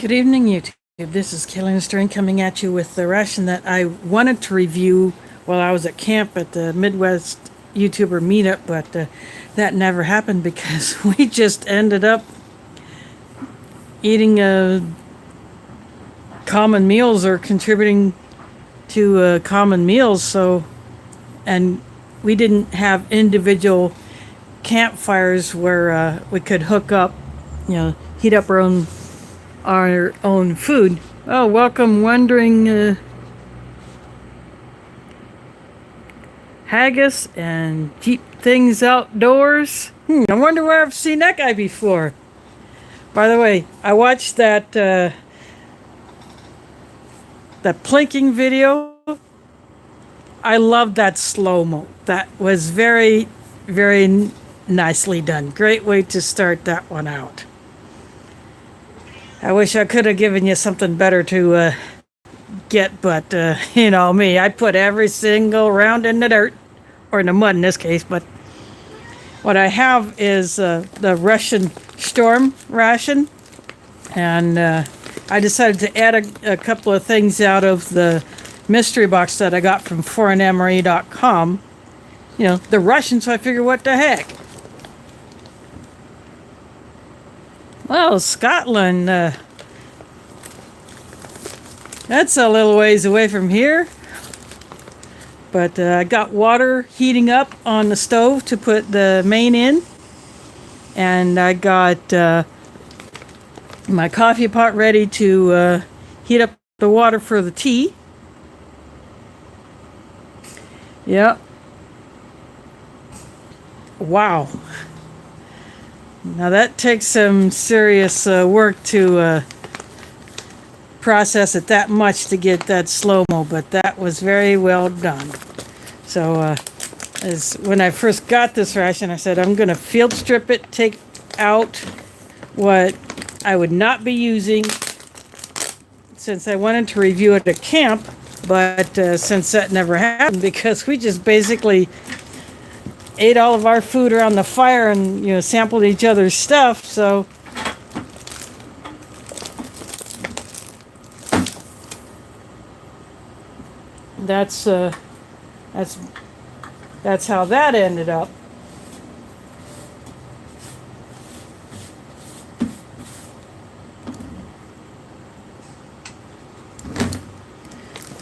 Good evening, YouTube. This is Shturm coming at you with the ration that I wanted to review while I was at camp at the Midwest YouTuber meetup, but that never happened because we just ended up eating common meals or contributing to common meals. So, and we didn't have individual campfires where we could hook up, heat up our own food. Oh, welcome, wandering haggis and cheap things outdoors. I wonder where I've seen that guy before. By the way, I watched that plinking video. I love that slow-mo. That was very, very nicely done. Great way to start that one out. I wish I could have given you something better to get, but you know me, I put every single round in the dirt, or in the mud in this case, but what I have is the Russian Shturm ration, and I decided to add a couple of things out of the mystery box that I got from foreignmemory.com. The Russian, so I figured, what the heck? Well, Scotland, that's a little ways away from here. But I got water heating up on the stove to put the main in. And I got my coffee pot ready to heat up the water for the tea. Yep. Wow. Now that takes some serious work to process it that much to get that slow-mo, but that was very well done. So when I first got this ration, I said I'm going to field strip it, take out what I would not be using since I wanted to review it at camp, but since that never happened because we just basically ate all of our food around the fire and sampled each other's stuff. So that's how that ended up.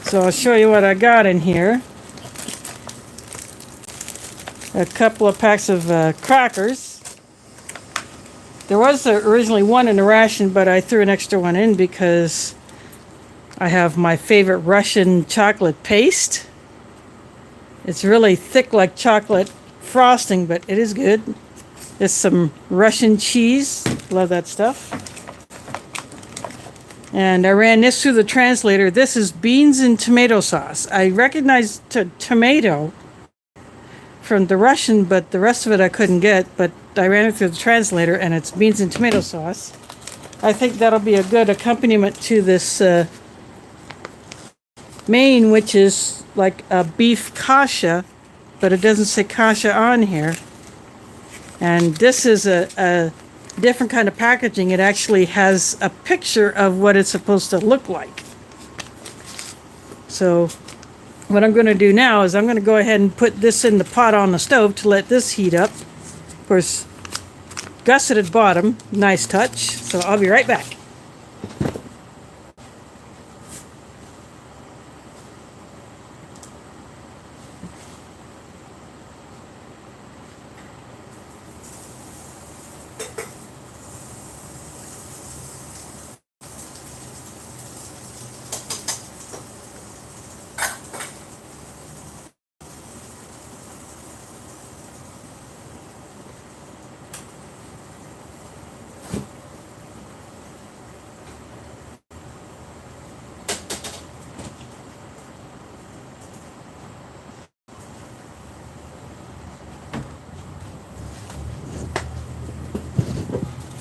So I'll show you what I got in here. A couple of packs of crackers. There was originally one in the ration, but I threw an extra one in because I have my favorite Russian chocolate paste. It's really thick like chocolate frosting, but it is good. There's some Russian cheese. Love that stuff. And I ran this through the translator. This is beans and tomato sauce. I recognize tomato from the Russian, but the rest of it I couldn't get, but I ran it through the translator, and it's beans and tomato sauce. I think that'll be a good accompaniment to this main, which is like a beef kasha, but it doesn't say kasha on here. And this is a different kind of packaging. It actually has a picture of what it's supposed to look like. So what I'm going to do now is I'm going to go ahead and put this in the pot on the stove to let this heat up. Of course, gusseted bottom, nice touch. So I'll be right back.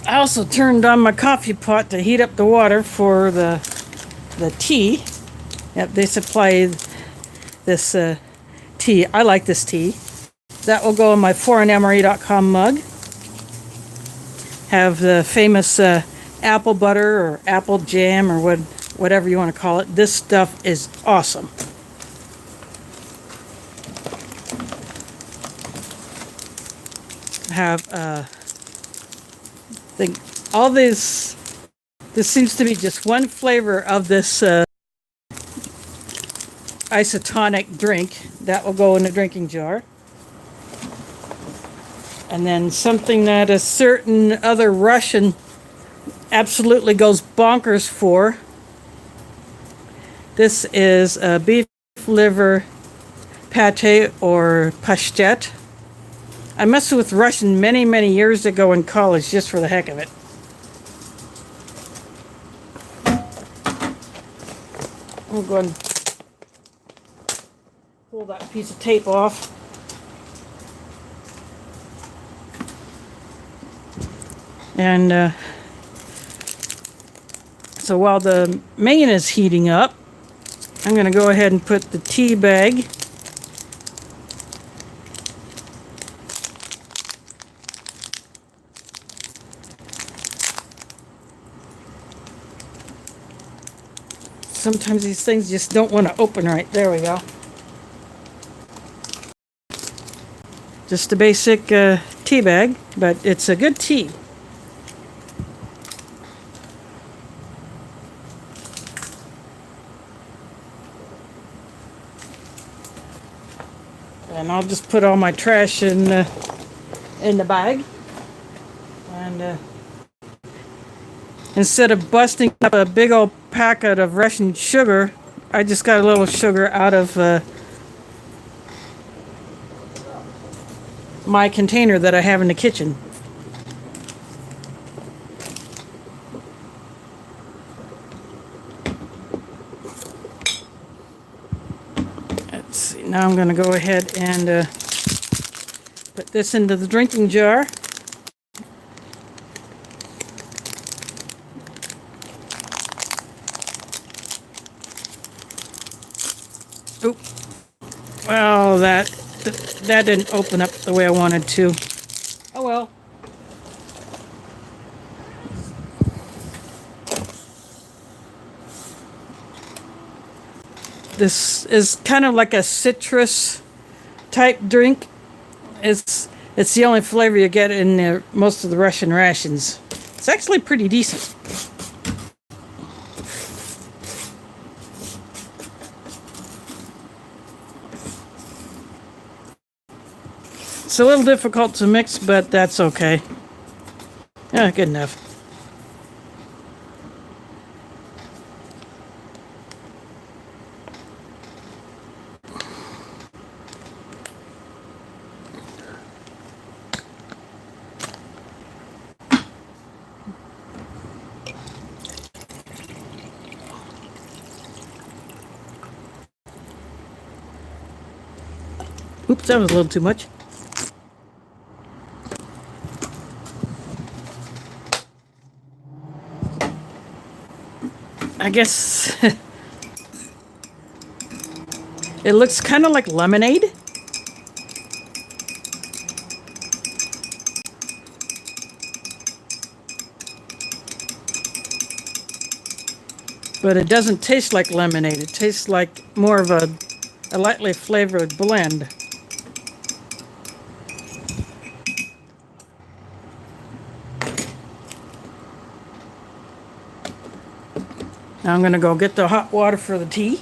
I also turned on my coffee pot to heat up the water for the tea. Yep, they supply this tea. I like this tea. That will go in my foreignmemory.com mug. Have the famous apple butter or apple jam or whatever you want to call it. This stuff is awesome. Have all this seems to be just one flavor of this isotonic drink that will go in a drinking jar, and then something that a certain other Russian absolutely goes bonkers for. This is a beef liver pate or pastet. I messed with Russian many, many years ago in college just for the heck of it. I'm going to pull that piece of tape off. And so while the main is heating up, I'm going to go ahead and put the tea bag sometimes these things just don't want to open right. There we go. Just a basic tea bag, but it's a good tea. And I'll just put all my trash in the bag. And instead of busting up a big old packet of Russian sugar, I just got a little sugar out of my container that I have in the kitchen. Let's see, now I'm going to go ahead and put this into the drinking jar. Oop. Well, that didn't open up the way I wanted to. Oh well. This is kind of like a citrus type drink. It's the only flavor you get in most of the Russian rations. It's actually pretty decent. It's a little difficult to mix, but that's okay. Yeah, good enough. Oops, that was a little too much. I guess it looks kind of like lemonade. But it doesn't taste like lemonade. It tastes like more of a lightly flavored blend. Now I'm going to go get the hot water for the tea.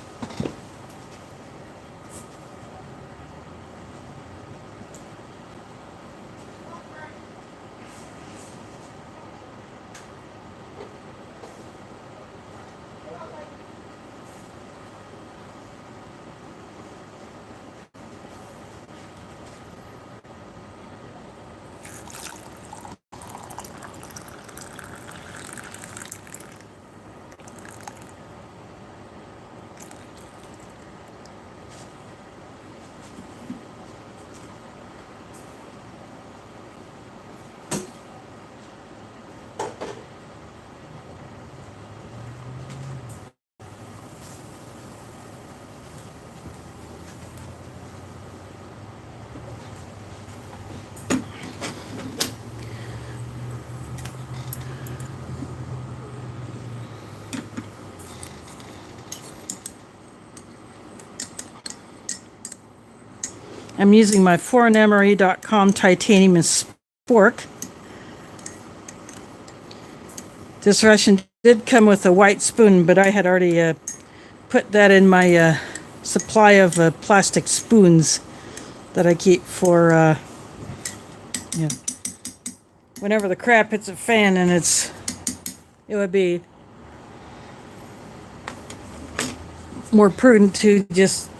I'm using my foreignMRE.com titanium and spork. This ration did come with a white spoon, but I had already put that in my supply of plastic spoons that I keep for whenever the crap hits a fan, and it would be more prudent to just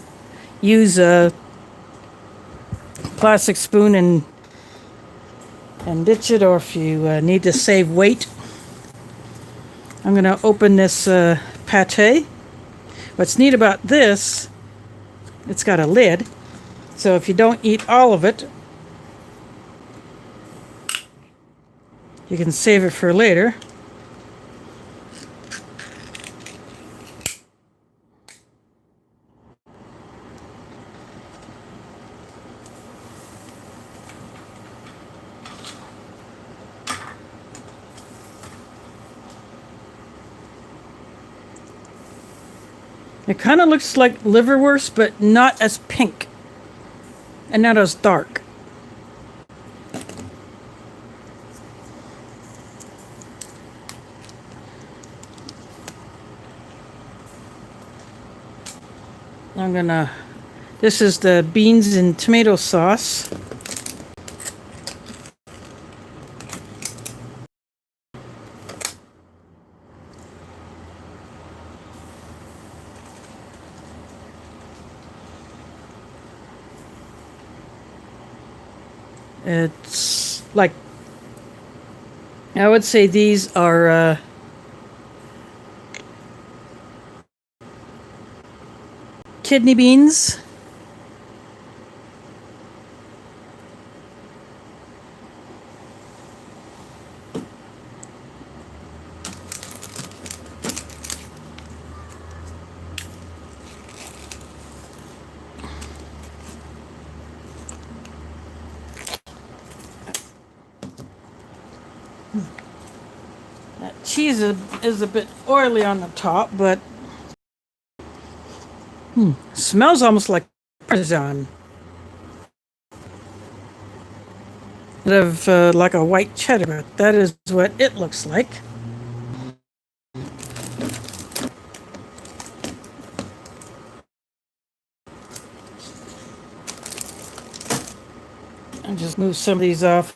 use a plastic spoon and ditch it, or if you need to save weight. I'm going to open this pate. What's neat about this, it's got a lid, so if you don't eat all of it, you can save it for later. It kind of looks like liverwurst, but not as pink and not as dark. This is the beans and tomato sauce. It's like, I would say these are kidney beans. That cheese is a bit oily on the top, but smells almost like Parmesan. Instead of like a white cheddar, but that is what it looks like. And just move some of these off.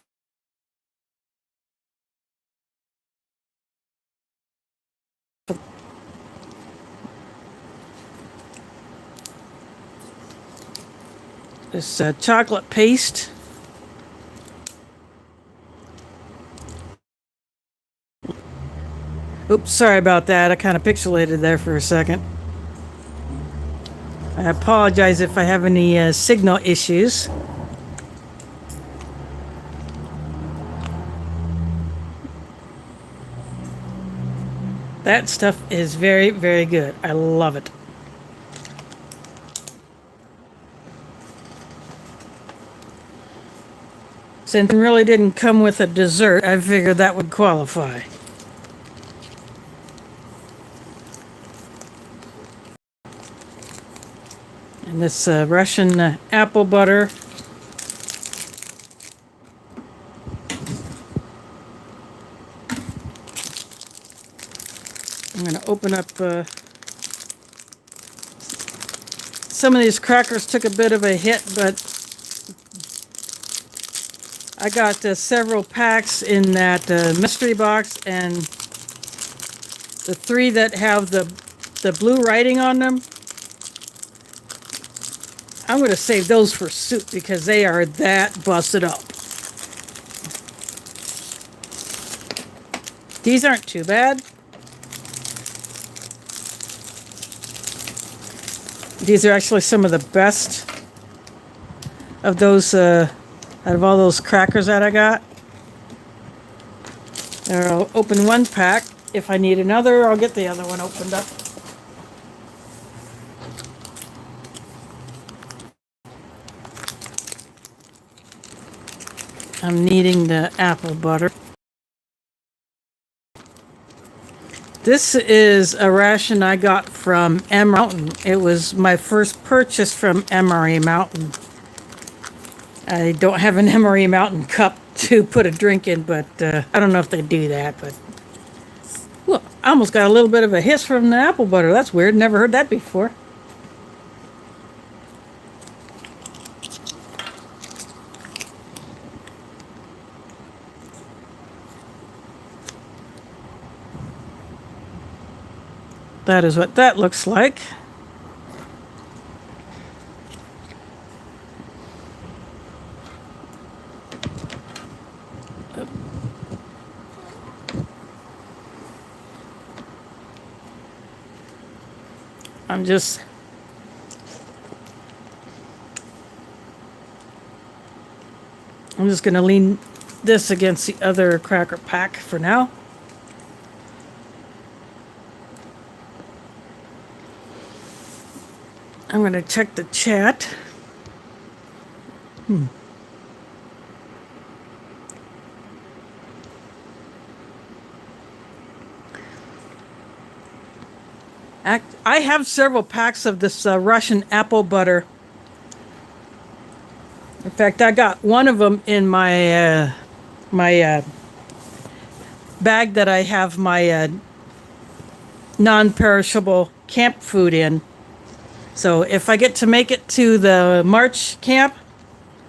This chocolate paste. Oops, sorry about that. I kind of pixelated there for a second. I apologize if I have any signal issues. That stuff is very, very good. I love it. Since it really didn't come with a dessert, I figured that would qualify. And this Russian apple butter. I'm going to open up some of these crackers took a bit of a hit, but I got several packs in that mystery box, and the 3 that have the blue writing on them, I'm going to save those for soup because they are that busted up. These aren't too bad. These are actually some of the best of those out of all those crackers that I got. I'll open one pack. If I need another, I'll get the other one opened up. I'm needing the apple butter. This is a ration I got from MRE Mountain. It was my first purchase from MRE Mountain. I don't have an Emery Mountain cup to put a drink in, but I don't know if they do that. But look, I almost got a little bit of a hiss from the apple butter. That's weird. Never heard that before. That is what that looks like. I'm just going to lean this against the other cracker pack for now. I'm going to check the chat. I have several packs of this Russian apple butter. In fact, I got one of them in my bag that I have my non-perishable camp food in. So if I get to make it to the March camp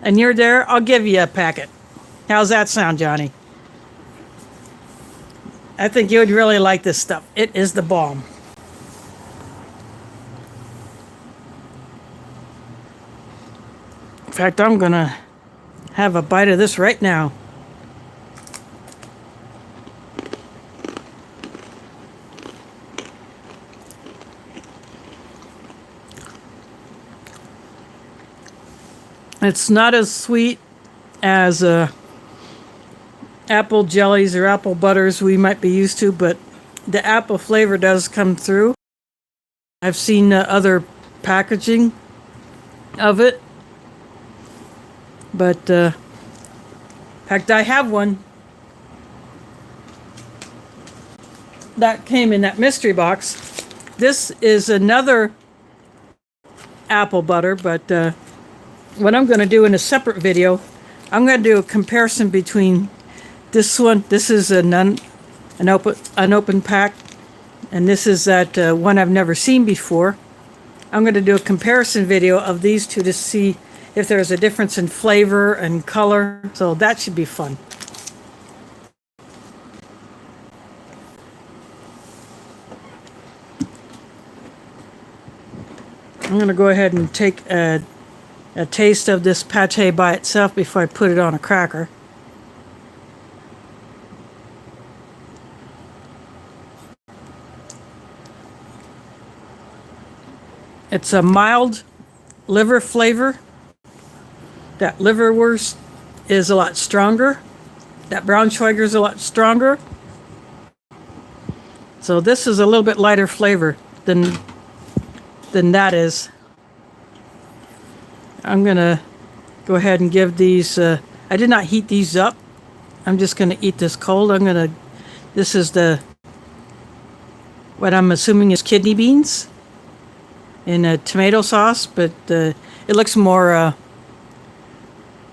and you're there, I'll give you a packet. How's that sound, Johnny? I think you would really like this stuff. It is the bomb. In fact, I'm going to have a bite of this right now. It's not as sweet as apple jellies or apple butters we might be used to, but the apple flavor does come through. I've seen other packaging of it. But, in fact, I have one that came in that mystery box. This is another apple butter, but what I'm going to do in a separate video, I'm going to do a comparison between this one. This is an open pack, and this is that one I've never seen before. I'm going to do a comparison video of these two to see if there's a difference in flavor and color, so that should be fun. I'm going to go ahead and take a taste of this pate by itself before I put it on a cracker. It's a mild liver flavor. That liverwurst is a lot stronger. That Braunschweiger is a lot stronger. So this is a little bit lighter flavor than that is. I'm going to go ahead and give these, I did not heat these up. I'm just going to eat this cold. This is what I'm assuming is kidney beans in a tomato sauce, but it looks more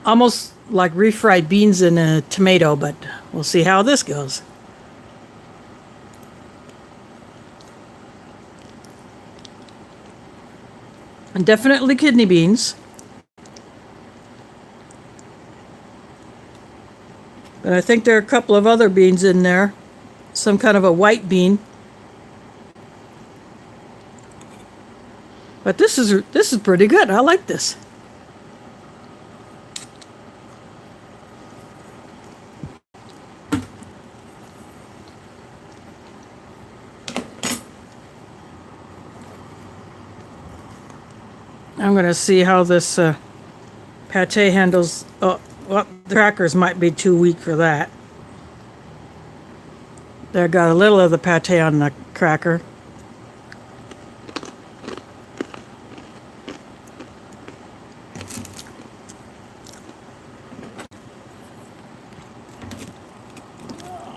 almost like refried beans in a tomato, but we'll see how this goes. And definitely kidney beans. But I think there are a couple of other beans in there. Some kind of a white bean. But this is pretty good. I like this. I'm going to see how this pate handles. Oh, well, the crackers might be too weak for that. There, got a little of the pate on the cracker.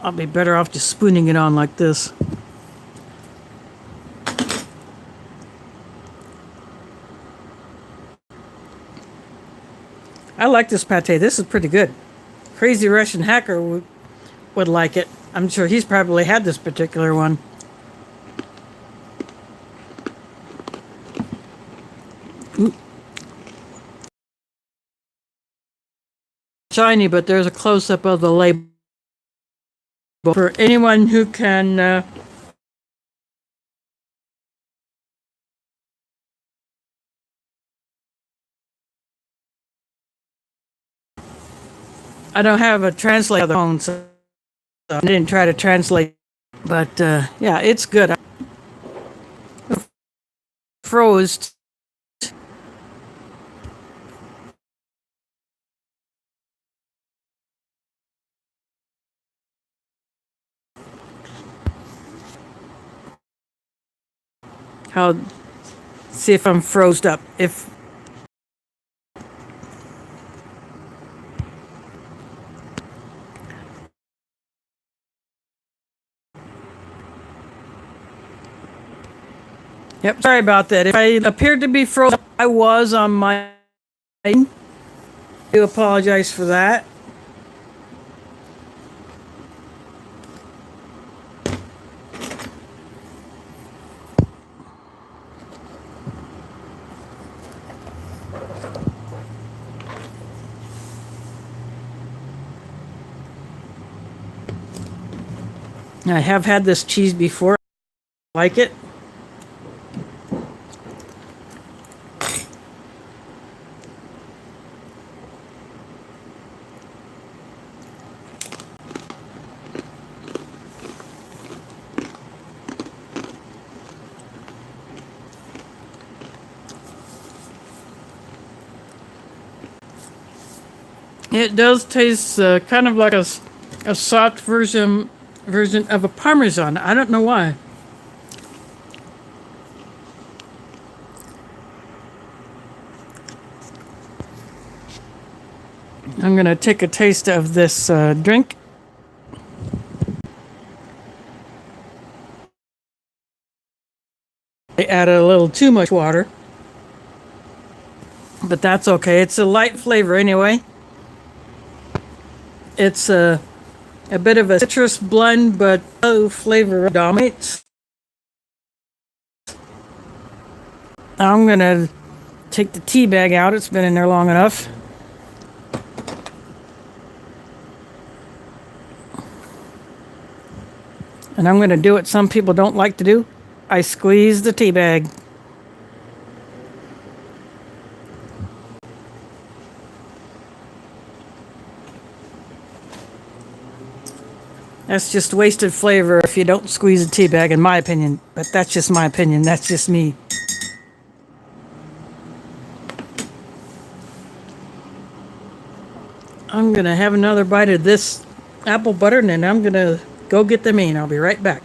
I'll be better off just spooning it on like this. I like this pate. This is pretty good. Crazy Russian Hacker would like it. I'm sure he's probably had this particular one. Ooh. Shiny, but there's a close-up of the label for anyone who can I don't have a translator on the phone, so I didn't try to translate. But yeah, it's good. Froze. How? See if I'm froze up. If Yep, sorry about that. If I appeared to be frozen, I was on my. I do apologize for that. I have had this cheese before. I like it. It does taste kind of like a soft version of a Parmesan. I don't know why. I'm going to take a taste of this drink. I added a little too much water, but that's okay. It's a light flavor anyway. It's a bit of a citrus blend, but no flavor dominates. I'm going to take the tea bag out. It's been in there long enough. And I'm going to do what some people don't like to do. I squeeze the tea bag. That's just wasted flavor if you don't squeeze a tea bag, in my opinion. But that's just my opinion. That's just me. I'm going to have another bite of this apple butter, and then I'm going to go get the meat. I'll be right back.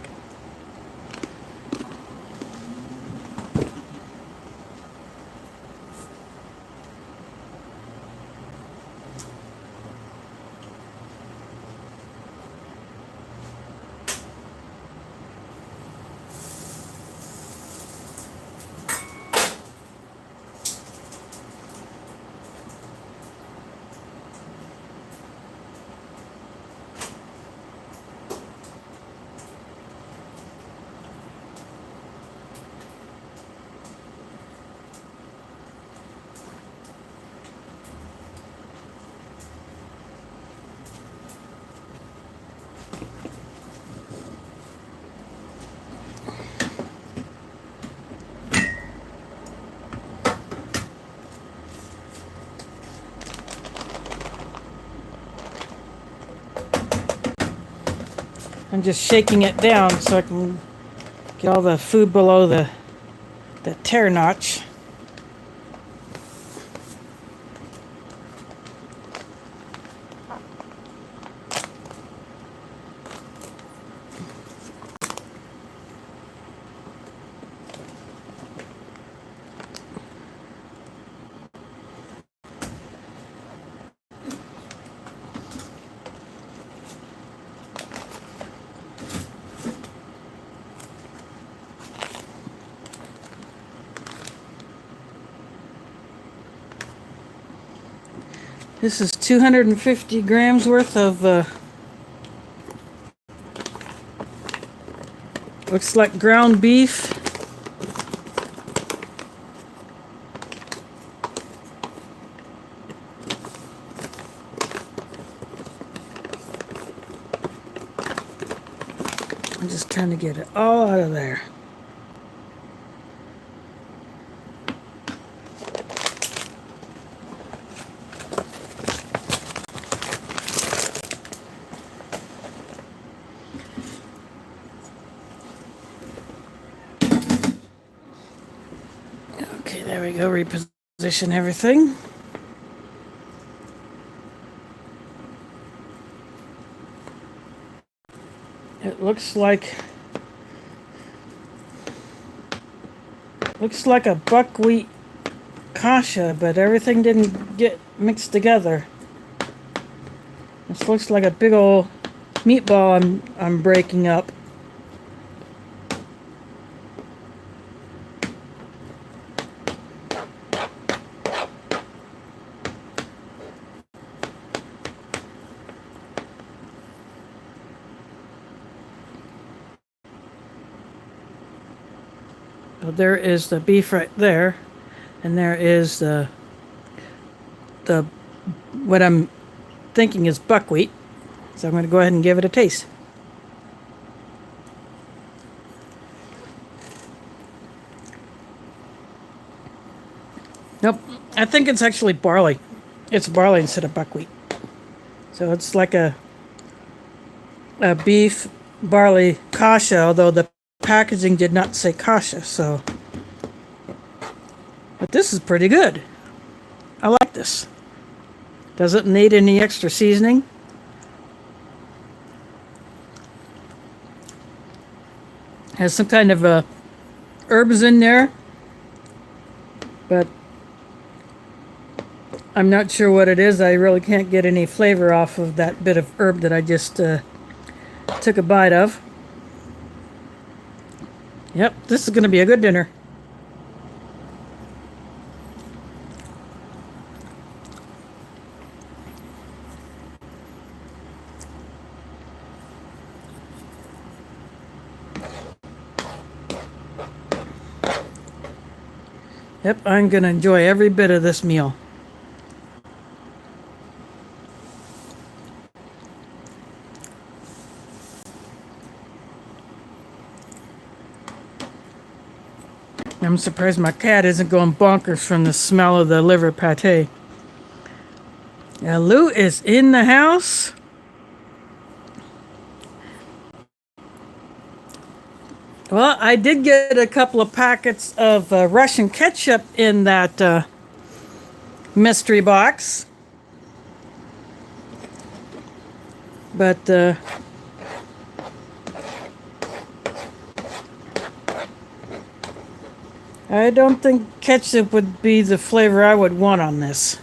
I'm just shaking it down so I can get all the food below the tear notch. This is 250 grams worth of, looks like ground beef. I'm just trying to get it all out of there. Okay, there we go. Reposition everything. It looks like a buckwheat kasha, but everything didn't get mixed together. This looks like a big old meatball I'm breaking up. So there is the beef right there, and there is the what I'm thinking is buckwheat. So I'm going to go ahead and give it a taste. Nope, I think it's actually barley. It's barley instead of buckwheat. So it's like a beef barley kasha, although the packaging did not say kasha, so. But this is pretty good. I like this. Doesn't need any extra seasoning. Has some kind of herbs in there, but I'm not sure what it is. I really can't get any flavor off of that bit of herb that I just took a bite of. Yep, this is going to be a good dinner. Yep, I'm going to enjoy every bit of this meal. I'm surprised my cat isn't going bonkers from the smell of the liver pate. Now, Lou is in the house. Well, I did get a couple of packets of Russian ketchup in that mystery box. But I don't think ketchup would be the flavor I would want on this.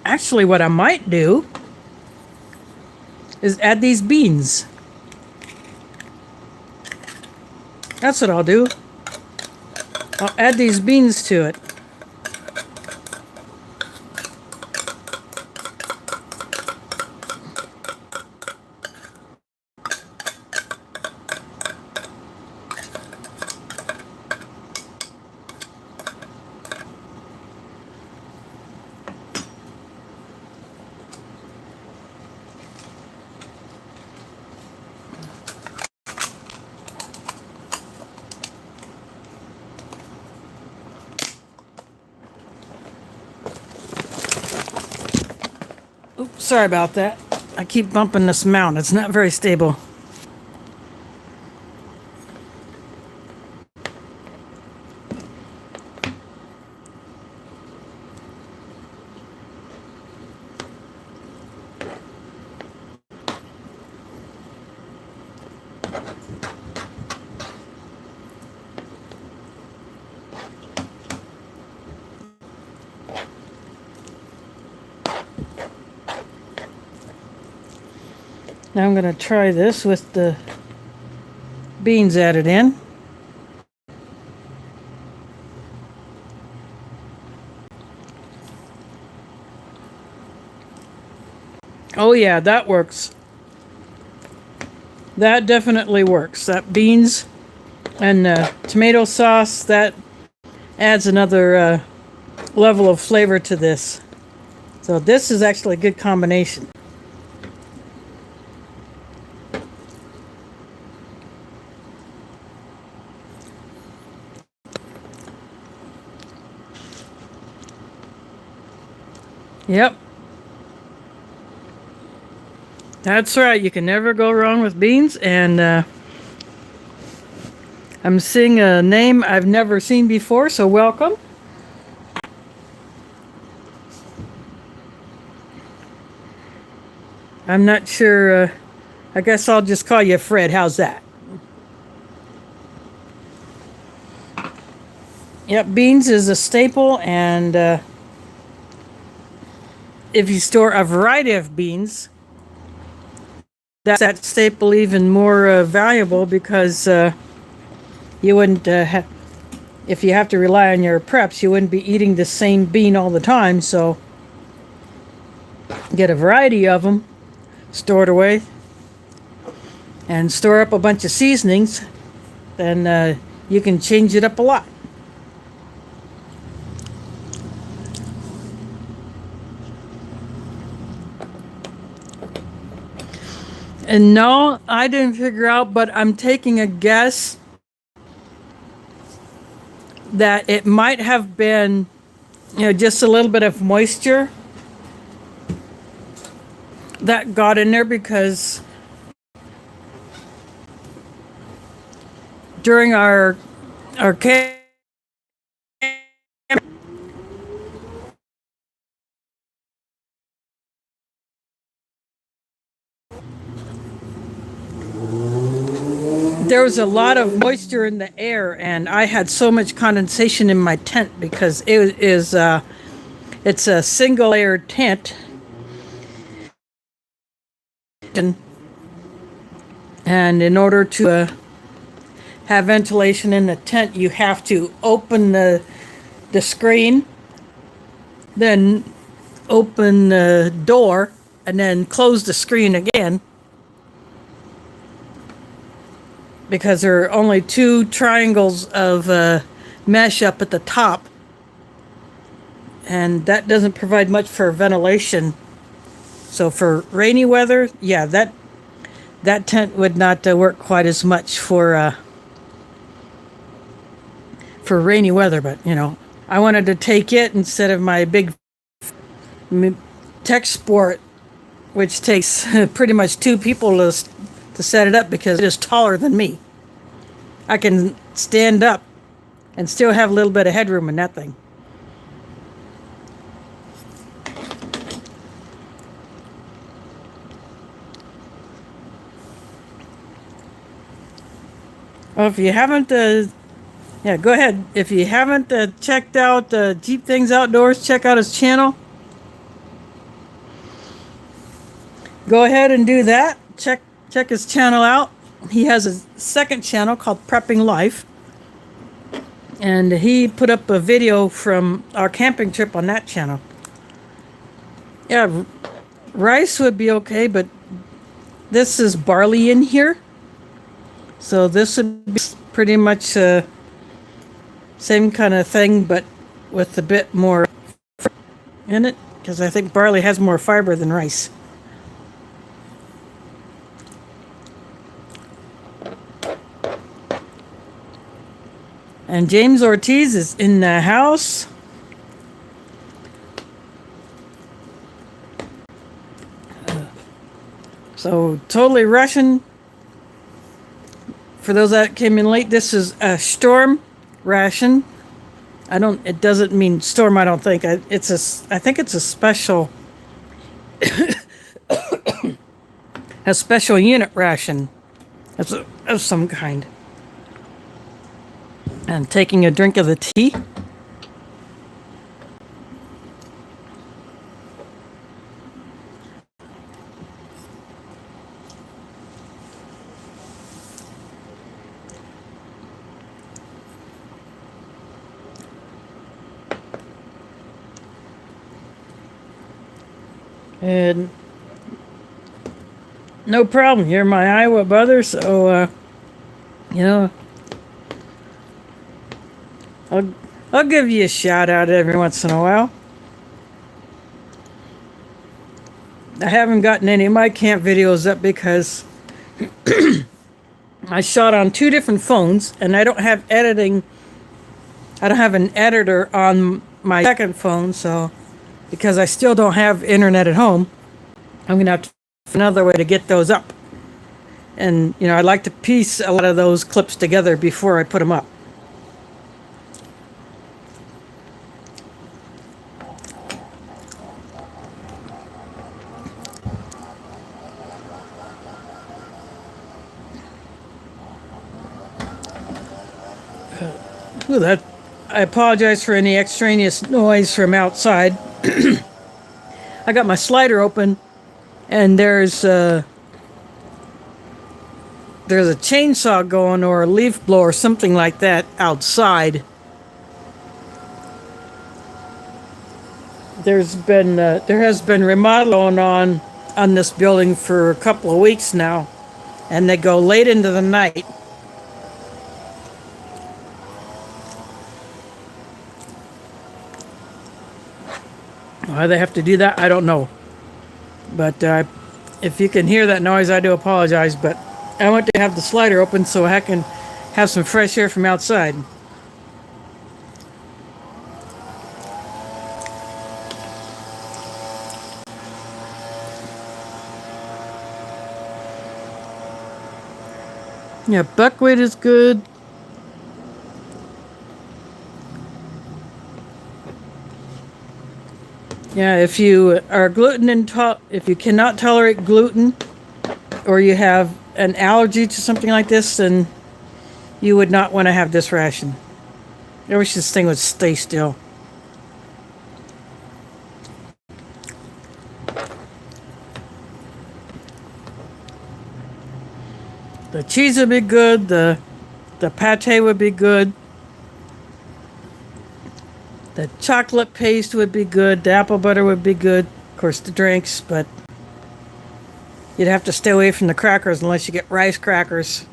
Actually, what I might do is add these beans. That's what I'll do. I'll add these beans to it. Oops, sorry about that. I keep bumping this mount. It's not very stable. Now I'm going to try this with the beans added in. Oh yeah, that works. That definitely works. That beans and tomato sauce, that adds another level of flavor to this. So this is actually a good combination. Yep. That's right. You can never go wrong with beans. And I'm seeing a name I've never seen before, so welcome. I'm not sure. I guess I'll just call you Fred. How's that? Yep, beans is a staple, and if you store a variety of beans, that's that staple even more valuable because you wouldn't have, if you have to rely on your preps, you wouldn't be eating the same bean all the time. So get a variety of them, store it away, and store up a bunch of seasonings. Then you can change it up a lot. And no, I didn't figure out, but I'm taking a guess that it might have been, just a little bit of moisture that got in there because during our camp, there was a lot of moisture in the air, and I had so much condensation in my tent because it's a single layer tent, and in order to have ventilation in the tent, you have to open the screen, then open the door, and then close the screen again, because there are only two triangles of mesh up at the top, and that doesn't provide much for ventilation. So for rainy weather, yeah, that tent would not work quite as much for rainy weather. But I wanted to take it instead of my big Tech Sport, which takes pretty much two people to set it up because it is taller than me. I can stand up and still have a little bit of headroom in that thing. Well, if you haven't, go ahead. If you haven't checked out Jeep Things Outdoors, check out his channel. Go ahead and do that. Check his channel out. He has a second channel called Prepping Life, and he put up a video from our camping trip on that channel. Yeah, rice would be okay, but this is barley in here, so this would be pretty much same kind of thing, but with a bit more in it, because I think barley has more fiber than rice. And James Ortiz is in the house. So totally Russian. For those that came in late, this is a Shturm ration. It doesn't mean storm, I don't think. I think it's a special a special unit ration of some kind. And taking a drink of the tea. And No problem. You're my Iowa brother, so you know, I'll I'll give you a shout out every once in a while. I haven't gotten any of my camp videos up because I shot on two different phones, and I don't have editing. I don't have an editor on my second phone, so because I still don't have internet at home, I'm gonna have to find another way to get those up. And I'd like to piece a lot of those clips together before I put them up. Ooh, I apologize for any extraneous noise from outside. I got my slider open, and there's a chainsaw going, or a leaf blower, something like that, outside. There has been remodeling on this building for a couple of weeks now, and they go late into the night. Why they have to do that, I don't know. But if you can hear that noise, I do apologize. But I want to have the slider open so I can have some fresh air from outside. Yeah, buckwheat is good. Yeah, if you are if you cannot tolerate gluten, or you have an allergy to something like this, then you would not want to have this ration. I wish this thing would stay still. The cheese would be good. The pate would be good. The chocolate paste would be good. The apple butter would be good. Of course, the drinks, but you'd have to stay away from the crackers unless you get rice crackers.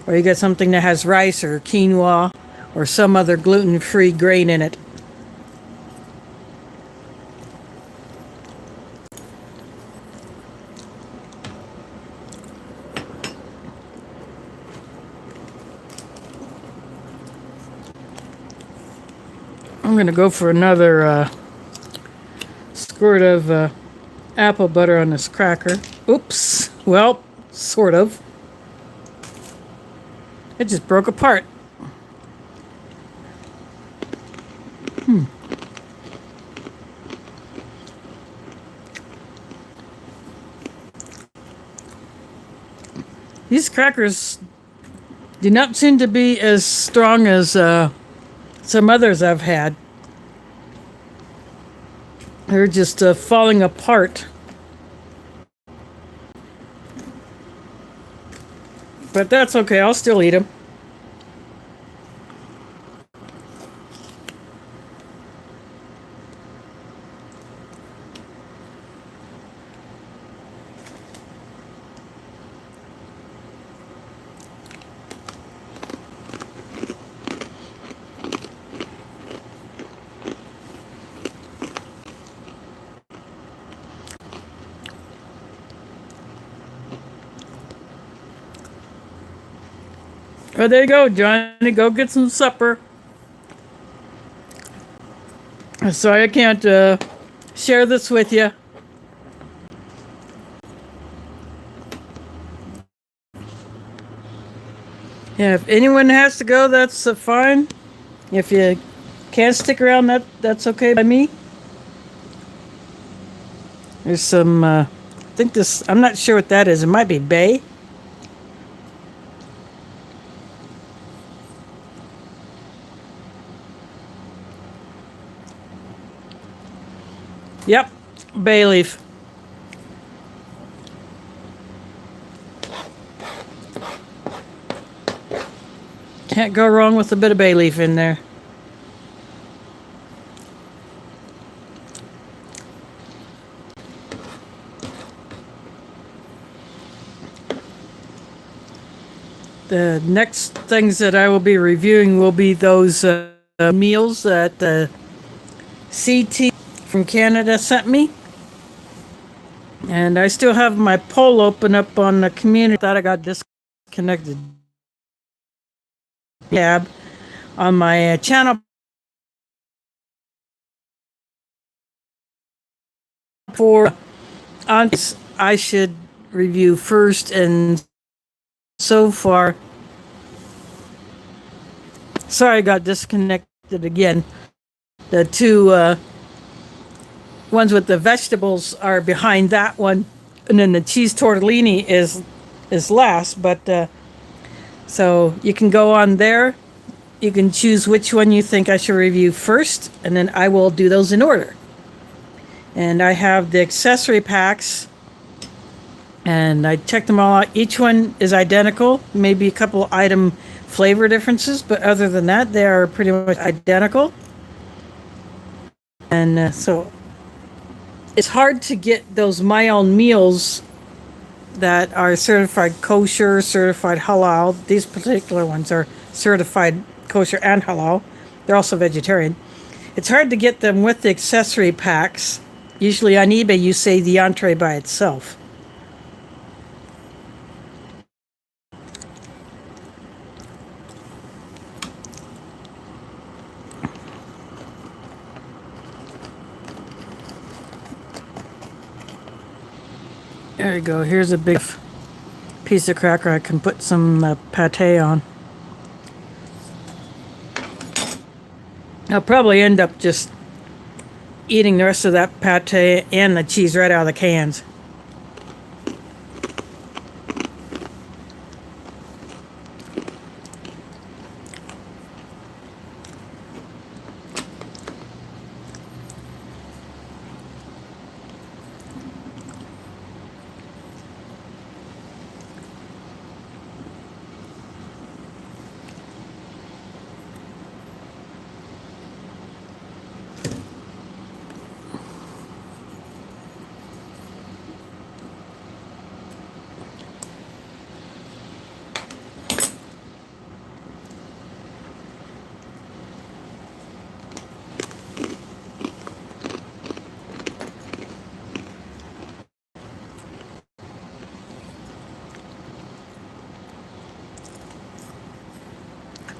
Or you get something that has rice or quinoa or some other gluten-free grain in it. I'm going to go for another squirt of apple butter on this cracker. Oops. Well, sort of. It just broke apart. These crackers do not seem to be as strong as some others I've had. They're just falling apart. But that's okay, I'll still eat them. Well, there you go, Johnny. Go get some supper. Sorry I can't share this with you. Yeah, if anyone has to go, that's fine. If you can't stick around, that's okay by me. There's some, I think this, I'm not sure what that is. It might be bay. Yep, bay leaf. Can't go wrong with a bit of bay leaf in there. The next things that I will be reviewing will be those meals that CT from Canada sent me. And I still have my poll open up on the community. Thought I got disconnected tab on my channel for I should review first, and so far, sorry I got disconnected again. The two ones with the vegetables are behind that one, and then the cheese tortellini is last. But so you can go on there. You can choose which one you think I should review first, and then I will do those in order. And I have the accessory packs, and I checked them all out. Each one is identical, maybe a couple item flavor differences, but other than that, they are pretty much identical. And so it's hard to get those My Own meals that are certified kosher, certified halal. These particular ones are certified kosher and halal. They're also vegetarian. It's hard to get them with the accessory packs. Usually on eBay, you say the entree by itself. There you go. Here's a big piece of cracker I can put some pate on. I'll probably end up just eating the rest of that pate and the cheese right out of the cans.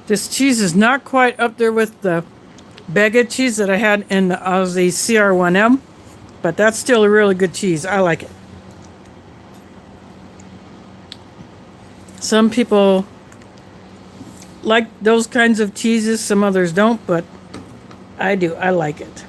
This cheese is not quite up there with the baguette cheese that I had in the Aussie CR1M, but that's still a really good cheese. I like it. Some people like those kinds of cheeses, some others don't, but I do. I like it.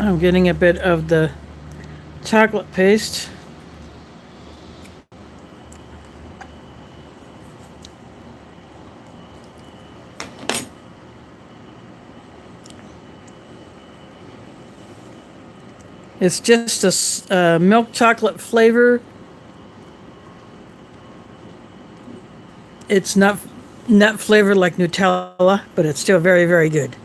I'm getting a bit of the chocolate paste. It's just a milk chocolate flavor. It's not nut flavored like Nutella, but it's still very, very good.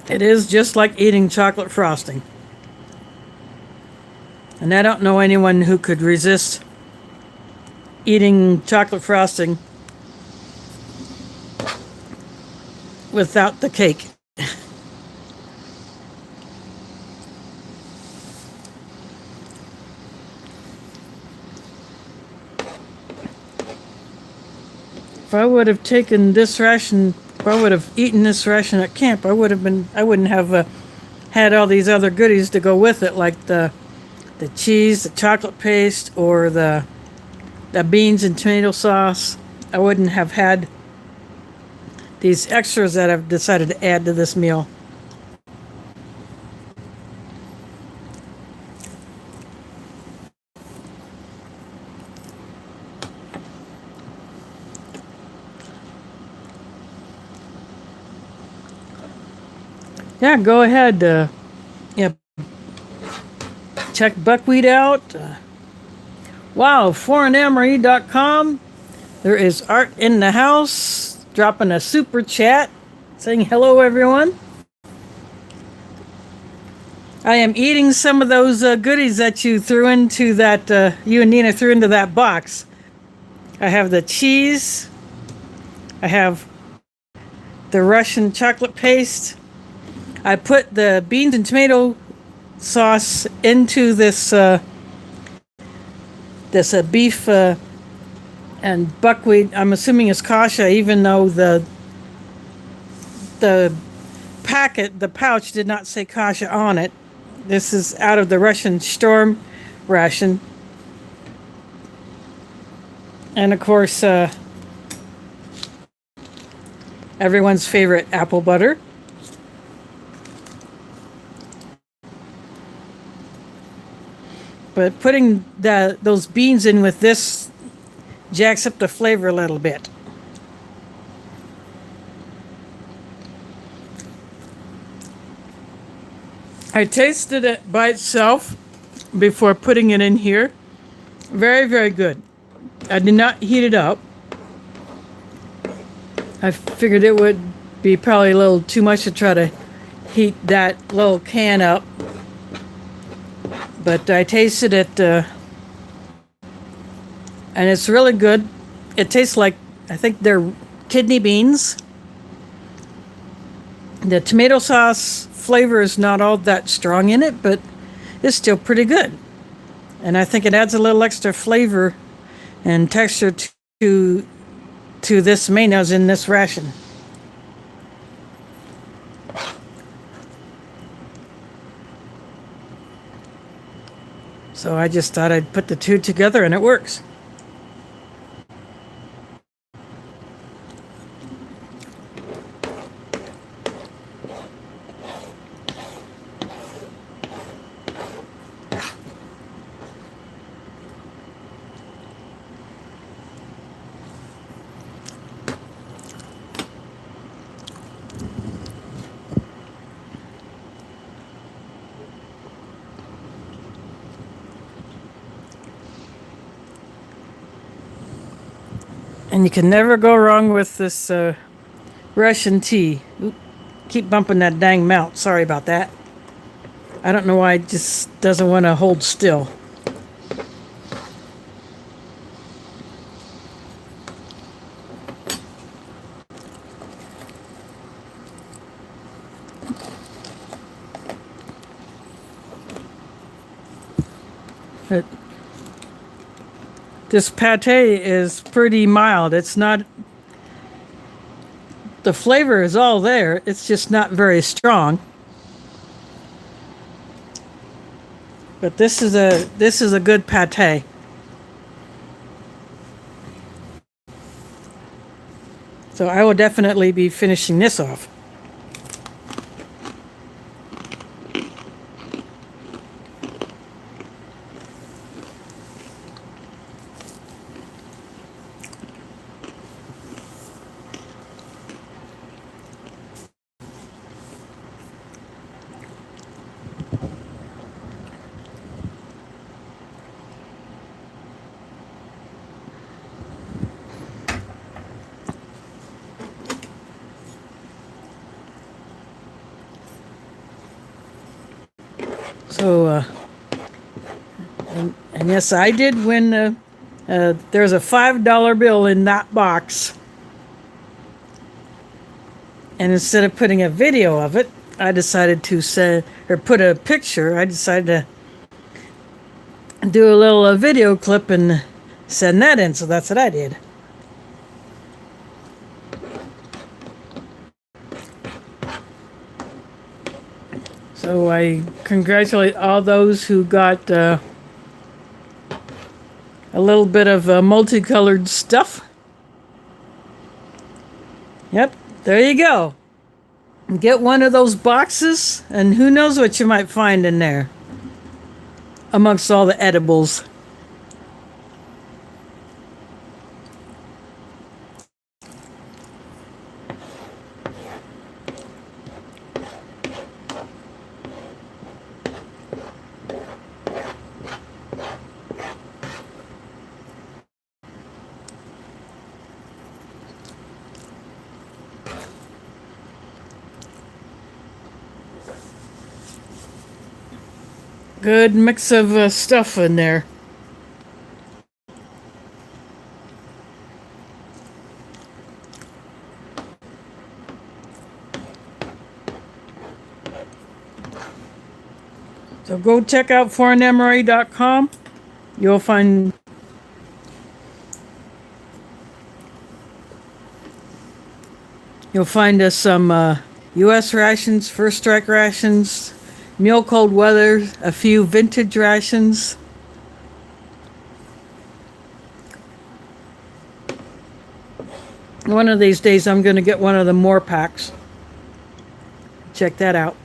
It is just like eating chocolate frosting. And I don't know anyone who could resist eating chocolate frosting without the cake. If I would have taken this ration, if I would have eaten this ration at camp, I wouldn't have had all these other goodies to go with it, like the cheese, the chocolate paste, or the beans and tomato sauce. I wouldn't have had these extras that I've decided to add to this meal. Yeah, go ahead. Yeah, check buckwheat out. Wow, foreignemery.com. There is Art in the house dropping a super chat saying hello, everyone. I am eating some of those goodies that you threw into that, you and Nina threw into that box. I have the cheese. I have the Russian chocolate paste. I put the beans and tomato sauce into this beef and buckwheat. I'm assuming it's kasha, even though the packet, the pouch, did not say kasha on it. This is out of the Russian Shturm ration. And of course, everyone's favorite apple butter. But putting those beans in with this jacks up the flavor a little bit. I tasted it by itself before putting it in here. Very, very good. I did not heat it up. I figured it would be probably a little too much to try to heat that little can up. But I tasted it, and it's really good. It tastes like, I think they're kidney beans. The tomato sauce flavor is not all that strong in it, but it's still pretty good. And I think it adds a little extra flavor and texture to this mayonnaise in this ration. So I just thought I'd put the two together, and it works. And you can never go wrong with this Russian tea. Oop, keep bumping that dang mount. Sorry about that. I don't know why it just doesn't want to hold still. This pate is pretty mild. It's not, the flavor is all there. It's just not very strong. But this is a good pate. So I will definitely be finishing this off. So, and yes, I did win. There's a $5 bill in that box. And instead of putting a video of it, I decided to put a picture. I decided to do a little video clip and send that in. So that's what I did. So I congratulate all those who got a little bit of multicolored stuff. Yep, there you go. Get one of those boxes, and who knows what you might find in there amongst all the edibles. Good mix of stuff in there. So go check out foreignmra.com. You'll find us some U.S. rations, First Strike rations, meal cold weather, a few vintage rations. One of these days I'm going to get one of the more packs. Check that out.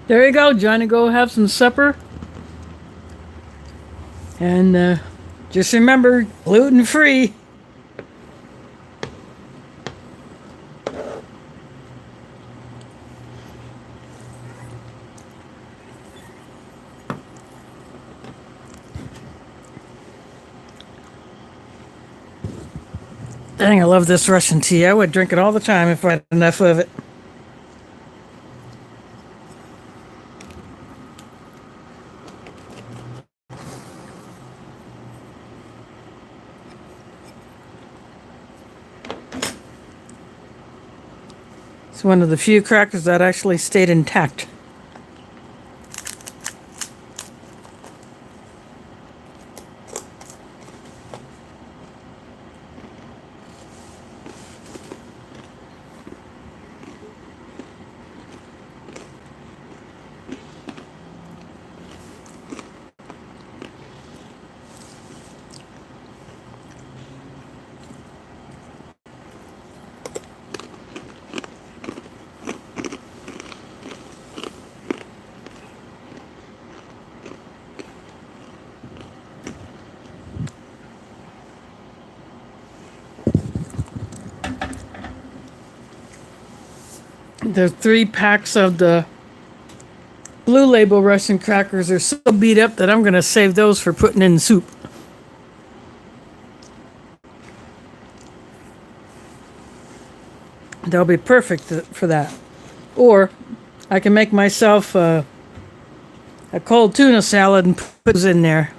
There you go, Johnny. Go have some supper. And just remember, gluten-free. Dang, I love this Russian tea. I would drink it all the time if I had enough of it. It's one of the few crackers that actually stayed intact. The 3 packs of the Blue Label Russian crackers are so beat up that I'm going to save those for putting in soup. They'll be perfect for that. Or I can make myself a cold tuna salad and put those in there.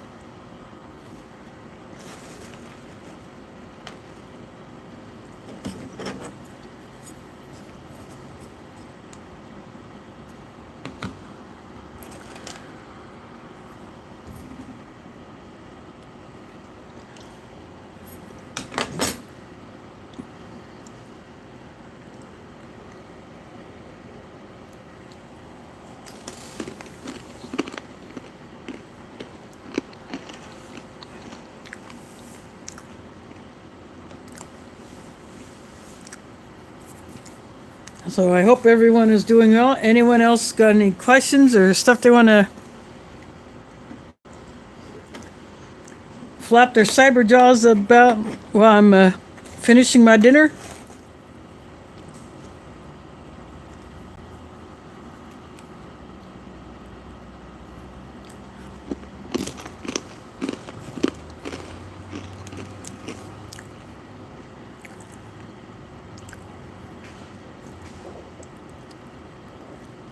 So I hope everyone is doing well. Anyone else got any questions or stuff they want to flap their cyber jaws about while I'm finishing my dinner?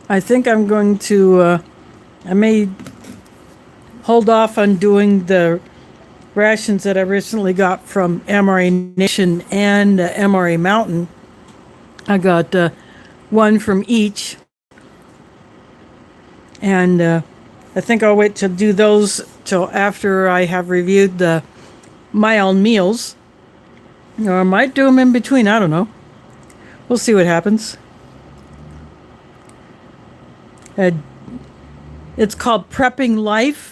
I think I'm going to, I may hold off on doing the rations that I recently got from MRA Nation and MRA Mountain. I got one from each. And I think I'll wait to do those till after I have reviewed my own meals. Or I might do them in between. I don't know. We'll see what happens. It's called Prepping Life.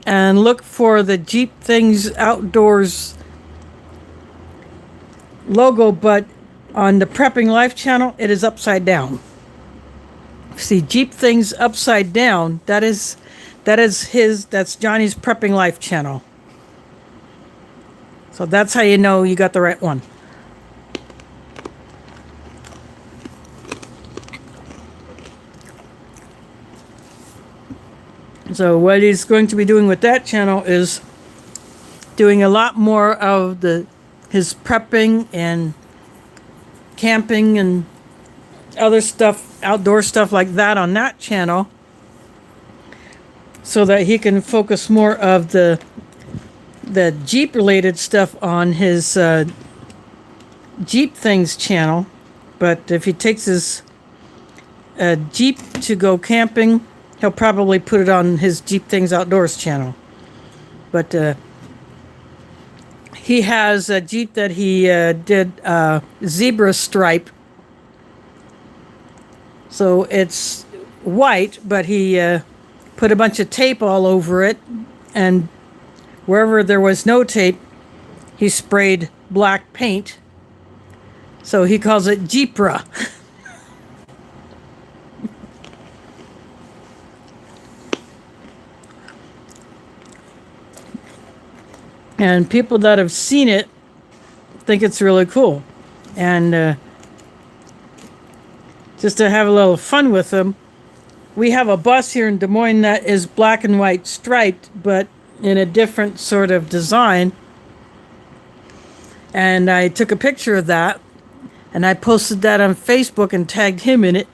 And look for the Jeep Things Outdoors logo, but on the Prepping Life channel, it is upside down. See, Jeep Things upside down, that's Johnny's Prepping Life channel. So that's how you know you got the right one. So what he's going to be doing with that channel is doing a lot more of his prepping and camping and other stuff, outdoor stuff like that on that channel, so that he can focus more of the Jeep related stuff on his Jeep Things channel. But if he takes his Jeep to go camping, he'll probably put it on his Jeep Things Outdoors channel. But he has a Jeep that he did zebra stripe. So it's white, but he put a bunch of tape all over it. And wherever there was no tape, he sprayed black paint. So he calls it Jeepra. And people that have seen it think it's really cool. And just to have a little fun with them, we have a bus here in Des Moines that is black and white striped, but in a different sort of design. And I took a picture of that, and I posted that on Facebook and tagged him in it,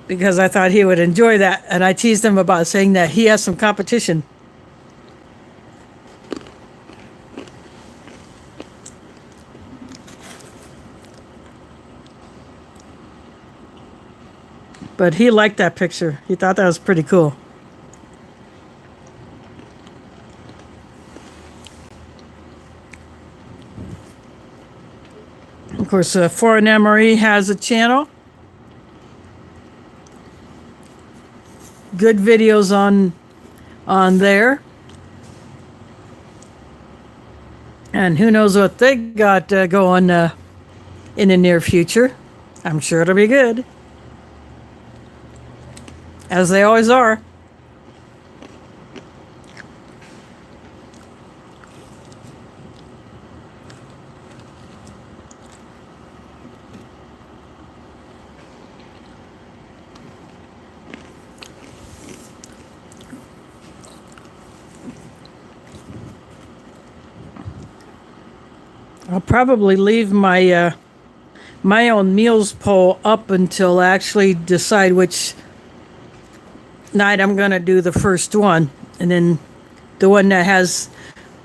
because I thought he would enjoy that. And I teased him about saying that he has some competition. But he liked that picture. He thought that was pretty cool. Of course, Foreign MRE has a channel. Good videos on there. And who knows what they got going in the near future. I'm sure it'll be good. As they always are. I'll probably leave my my own meals poll up until I actually decide which night I'm going to do the first one. And then the one that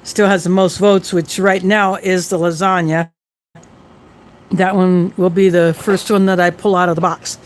still has the most votes, which right now is the lasagna. That one will be the first one that I pull out of the box.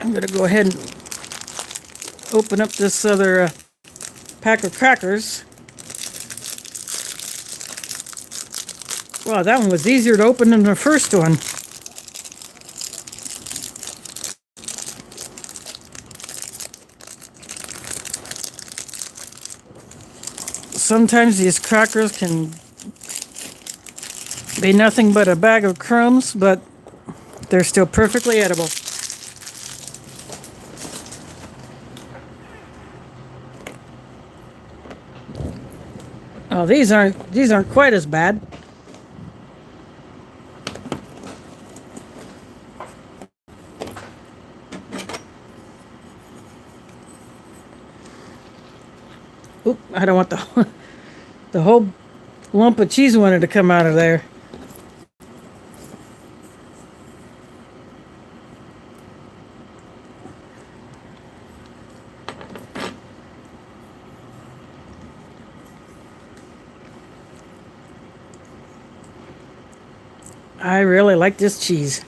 I'm going to go ahead and open up this other pack of crackers. Wow, that one was easier to open than the first one. Sometimes these crackers can be nothing but a bag of crumbs, but they're still perfectly edible. Oh, these aren't quite as bad. Oop, I don't want the the whole lump of cheese wanted to come out of there. I really like this cheese.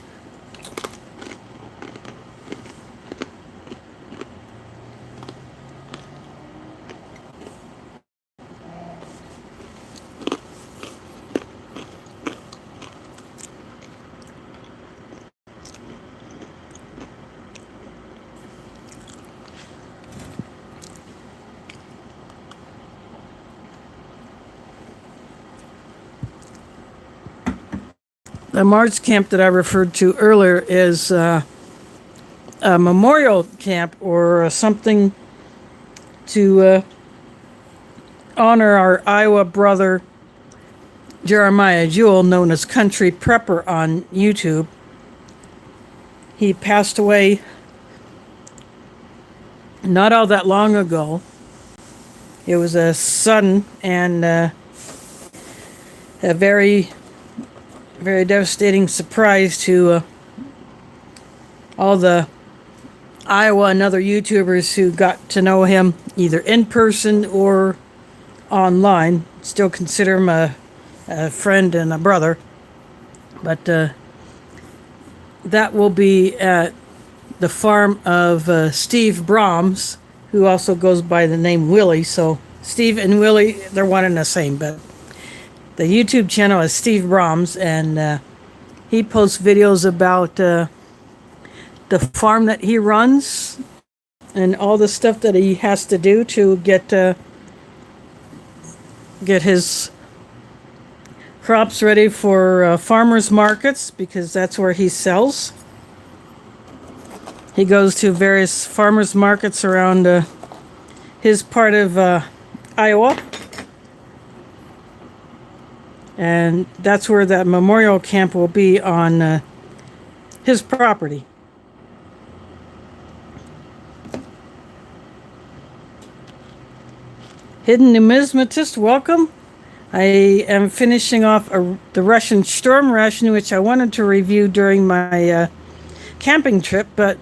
The Mars camp that I referred to earlier is a memorial camp or something to honor our Iowa brother Jeremiah Jewell, known as Country Prepper on YouTube. He passed away not all that long ago. It was a sudden and a very, very devastating surprise to all the Iowa and other YouTubers who got to know him either in person or online. Still consider him a friend and a brother. But that will be at the farm of Steve Brahms, who also goes by the name Willie. So Steve and Willie, they're one and the same. But the YouTube channel is Steve Brahms, and he posts videos about the farm that he runs and all the stuff that he has to do to get his crops ready for farmers markets, because that's where he sells. He goes to various farmers markets around his part of Iowa. And that's where that memorial camp will be on his property. Hidden numismatist, welcome. I am finishing off the Russian Shturm ration, which I wanted to review during my camping trip, but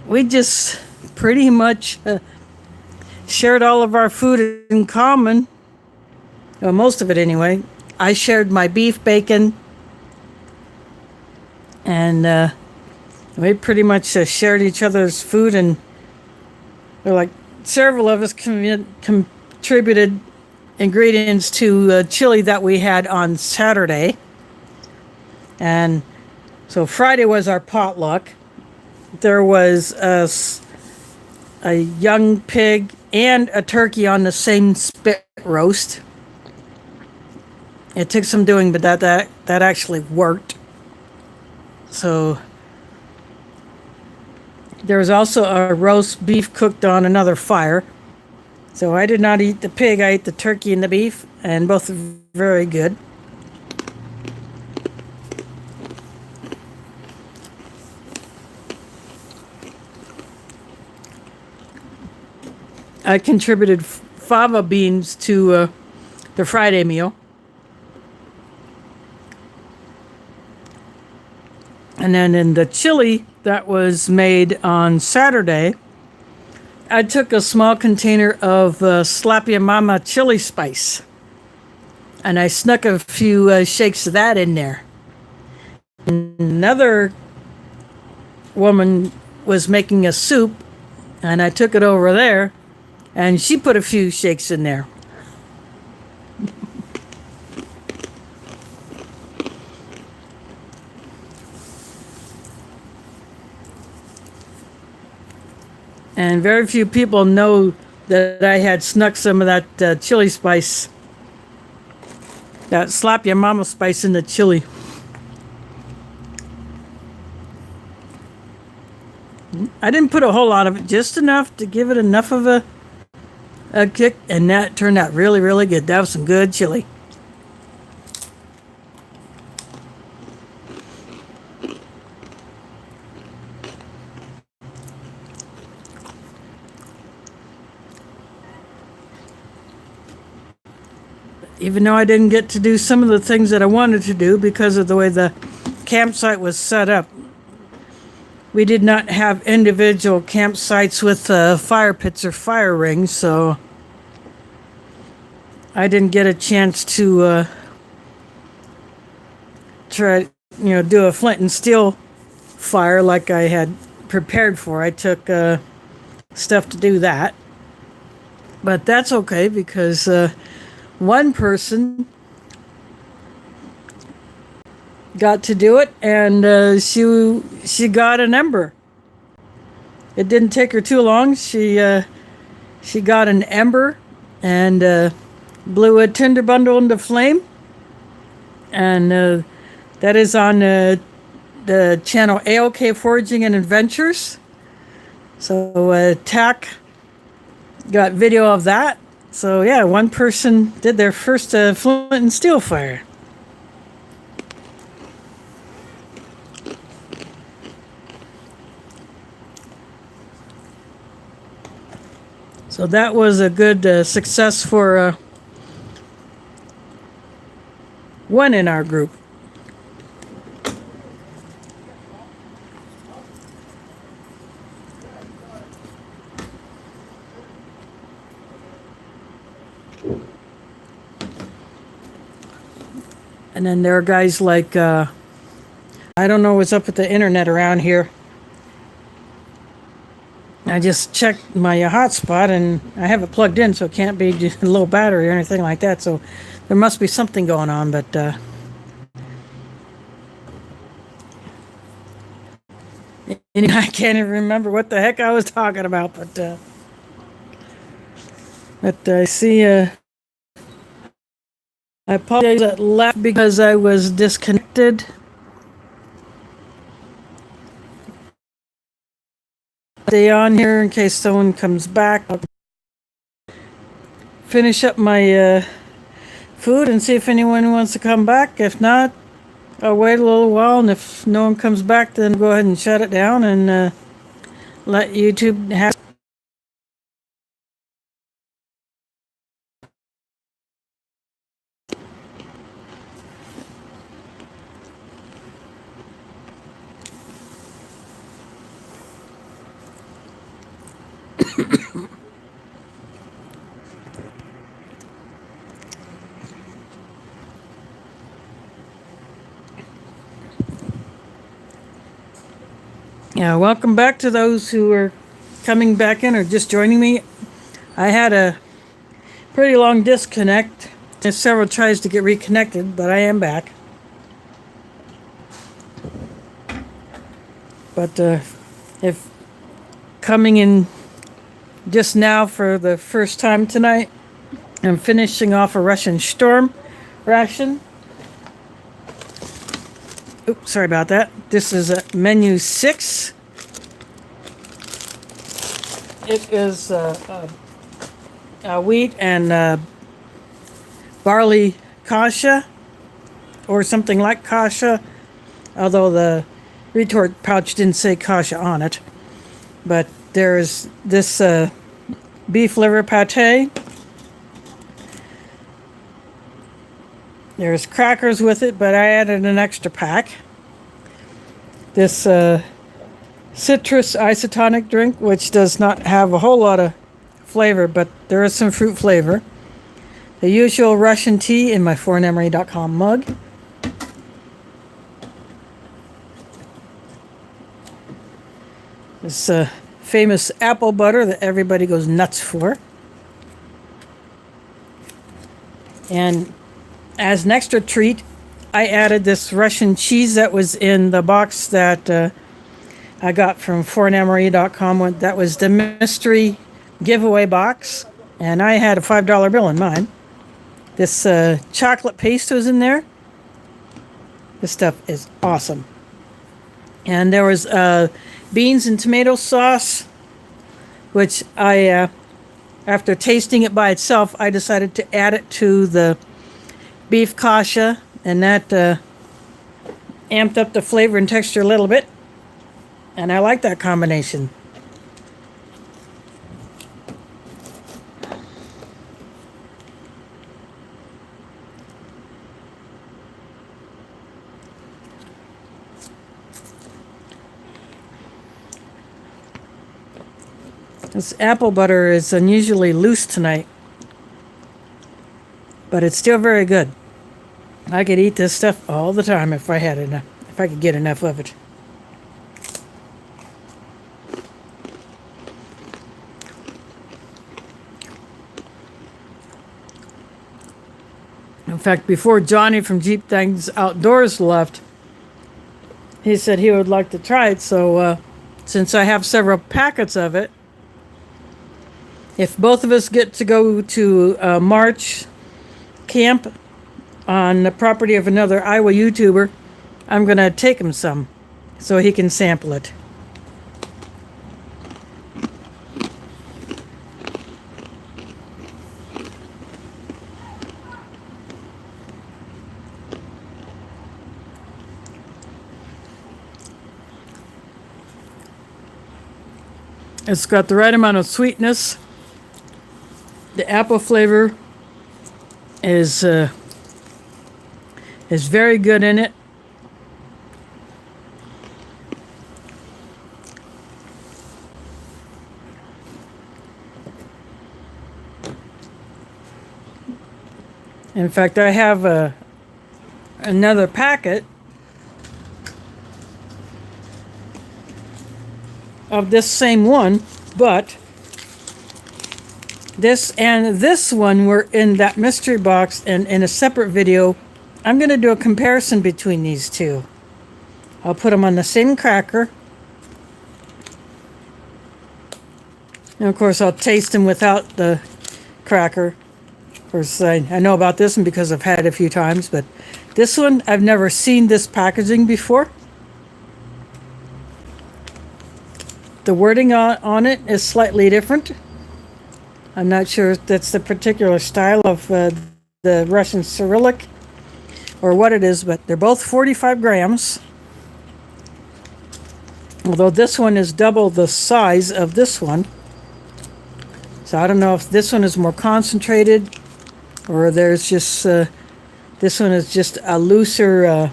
we just pretty much shared all of our food in common. Well, most of it anyway. I shared my beef bacon, and we pretty much shared each other's food, and like several of us contributed ingredients to chili that we had on Saturday. And so Friday was our potluck. There was a young pig and a turkey on the same spit roast. It took some doing, but that actually worked. So there was also a roast beef cooked on another fire. So I did not eat the pig, I ate the turkey and the beef, and both very good. I contributed fava beans to the Friday meal. And then in the chili that was made on Saturday, I took a small container of Slapia Mama chili spice, and I snuck a few shakes of that in there. Another woman was making a soup, and I took it over there, and she put a few shakes in there. And very few people know that I had snuck some of that chili spice, that slap your mama spice in the chili. I didn't put a whole lot of it, just enough to give it enough of a a kick, and that turned out really, really good. That was some good chili. Even though I didn't get to do some of the things that I wanted to do because of the way the campsite was set up, we did not have individual campsites with fire pits or fire rings, so I didn't get a chance to try, do a flint and steel fire like I had prepared for. I took stuff to do that, but that's okay because one person got to do it, and she got an ember. It didn't take her too long. She got an ember and blew a tinder bundle into flame, and that is on the channel AOK Foraging and Adventures. So Tack got video of that. So yeah, one person did their first flint and steel fire. So that was a good success for one in our group. And then there are guys like, I don't know what's up with the internet around here. I just checked my hotspot and I have it plugged in, so it can't be just a low battery or anything like that. So there must be something going on, but I can't even remember what the heck I was talking about. But I see. I apologize that left because I was disconnected. Stay on here in case someone comes back. I'll finish up my food and see if anyone wants to come back. If not, I'll wait a little while, and if no one comes back, then go ahead and shut it down and let YouTube have. Yeah, welcome back to those who are coming back in or just joining me. I had a pretty long disconnect. There's several tries to get reconnected, but I am back. But if coming in just now for the first time tonight, I'm finishing off a Russian Shturm ration. Oops, sorry about that. This is menu 6. It is wheat and barley kasha, or something like kasha, although the retort pouch didn't say kasha on it. But there's this beef liver pate. There's crackers with it, but I added an extra pack. This citrus isotonic drink, which does not have a whole lot of flavor, but there is some fruit flavor. The usual Russian tea in my 4nemery.com mug. This famous apple butter that everybody goes nuts for. And as an extra treat, I added this Russian cheese that was in the box that I got from 4nemery.com. That was the mystery giveaway box, and I had a $5 bill in mine. This chocolate paste was in there. This stuff is awesome. And there was beans and tomato sauce, which I after tasting it by itself, I decided to add it to the beef kasha, and that amped up the flavor and texture a little bit. And I like that combination. This apple butter is unusually loose tonight, but it's still very good. I could eat this stuff all the time if I had enough, if I could get enough of it. In fact, before Johnny from Jeep Things Outdoors left, he said he would like to try it. So since I have several packets of it, if both of us get to go to March camp on the property of another Iowa YouTuber, I'm going to take him some so he can sample it. It's got the right amount of sweetness. The apple flavor is very good in it. In fact, I have another packet of this same one, but this and this one were in that mystery box, and in a separate video I'm going to do a comparison between these two. I'll put them on the same cracker, and of course I'll taste them without the cracker. Of course I know about this one because I've had it a few times, but this one I've never seen this packaging before. The wording on it is slightly different. I'm not sure if that's the particular style of the Russian Cyrillic or what it is, but they're both 45 grams. Although this one is double the size of this one. So I don't know if this one is more concentrated or there's just, this one is just a looser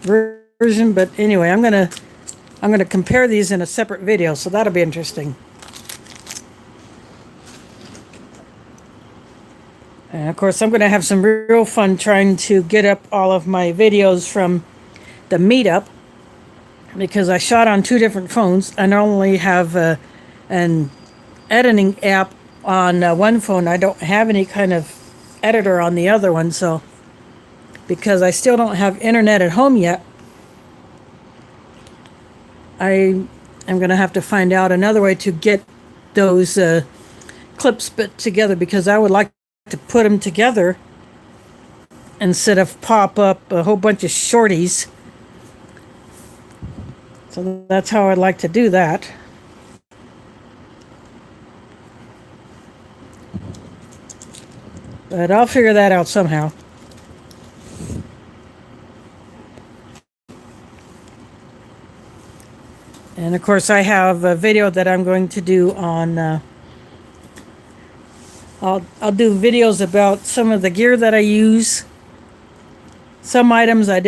version. But anyway, I'm gonna compare these in a separate video, so that'll be interesting. And of course, I'm going to have some real fun trying to get up all of my videos from the meetup, because I shot on two different phones. I normally have an editing app on one phone. I don't have any kind of editor on the other one, so because I still don't have internet at home yet, I am going to have to find out another way to get those clips put together, because I would like to put them together instead of pop up a whole bunch of shorties. So that's how I'd like to do that. But I'll figure that out somehow. And of course I have a video that I'm going to do on I'll do videos about some of the gear that I use. Some items I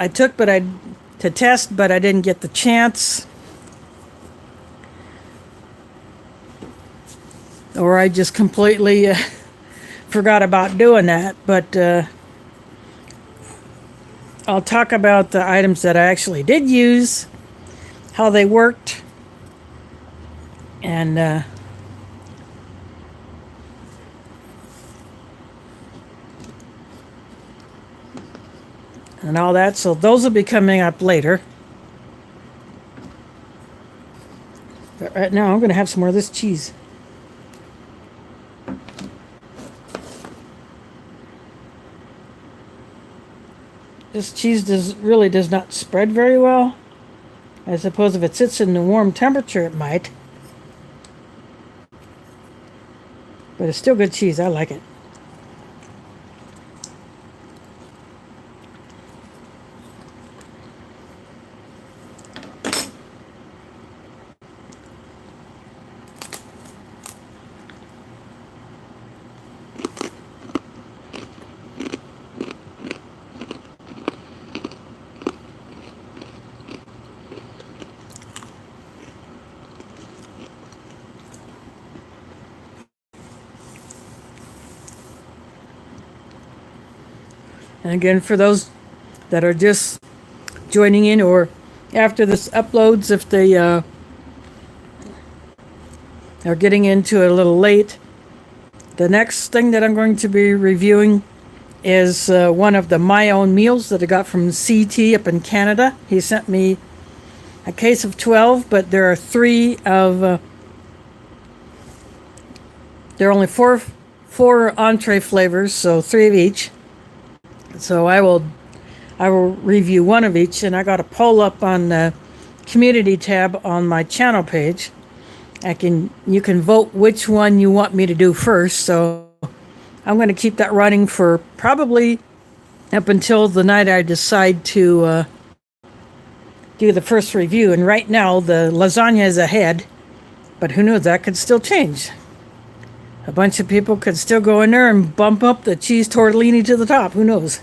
took to test, but I didn't get the chance. Or I just completely forgot about doing that. But I'll talk about the items that I actually did use, how they worked, and all that. So those will be coming up later. But right now I'm going to have some more of this cheese. This cheese really does not spread very well. I suppose if it sits in a warm temperature it might. But it's still good cheese. I like it. And again, for those that are just joining in or after this uploads, if they are getting into it a little late, the next thing that I'm going to be reviewing is one of the My Own Meals that I got from CT up in Canada. He sent me a case of 12, but there are three of, there are only four entree flavors, so three of each. So I will review one of each, and I got a poll up on the community tab on my channel page. You can vote which one you want me to do first. So I'm going to keep that running for probably up until the night I decide to do the first review. And right now the lasagna is ahead, but who knows, that could still change. A bunch of people could still go in there and bump up the cheese tortellini to the top. Who knows?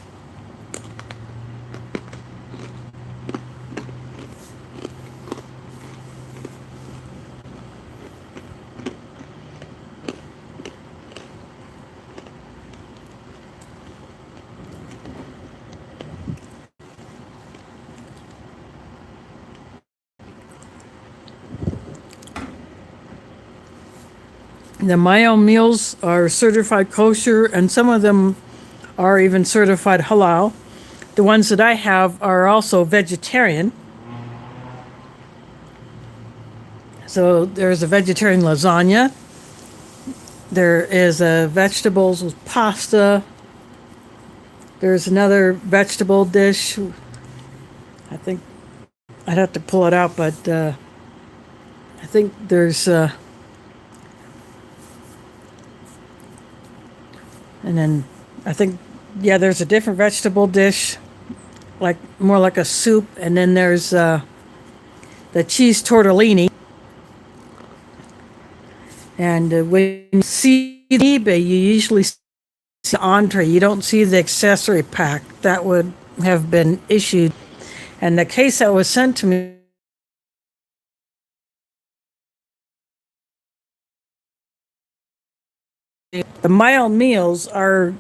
The My Own Meals are certified kosher, and some of them are even certified halal. The ones that I have are also vegetarian. So there's a vegetarian lasagna. There is a vegetables with pasta. There's another vegetable dish. I think I'd have to pull it out, but I think there's... and then I think, yeah, there's a different vegetable dish, like more like a soup. And then there's the cheese tortellini. And when you see eBay, you usually see the entree. You don't see the accessory pack. That would have been issued. And the case that was sent to me, the My Own Meals are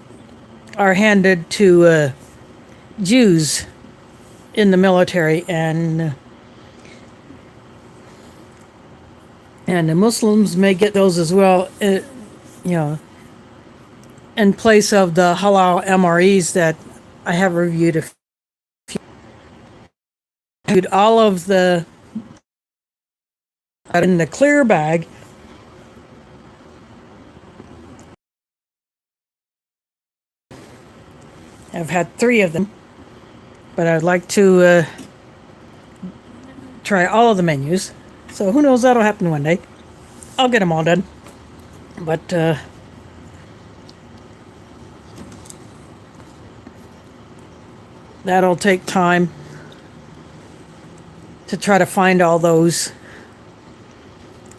handed to Jews in the military, and the Muslims may get those as well. In place of the halal MREs that I have reviewed. All of the in the clear bag. I've had 3 of them, but I'd like to try all of the menus. So who knows, that'll happen one day. I'll get them all done. But that'll take time to try to find all those,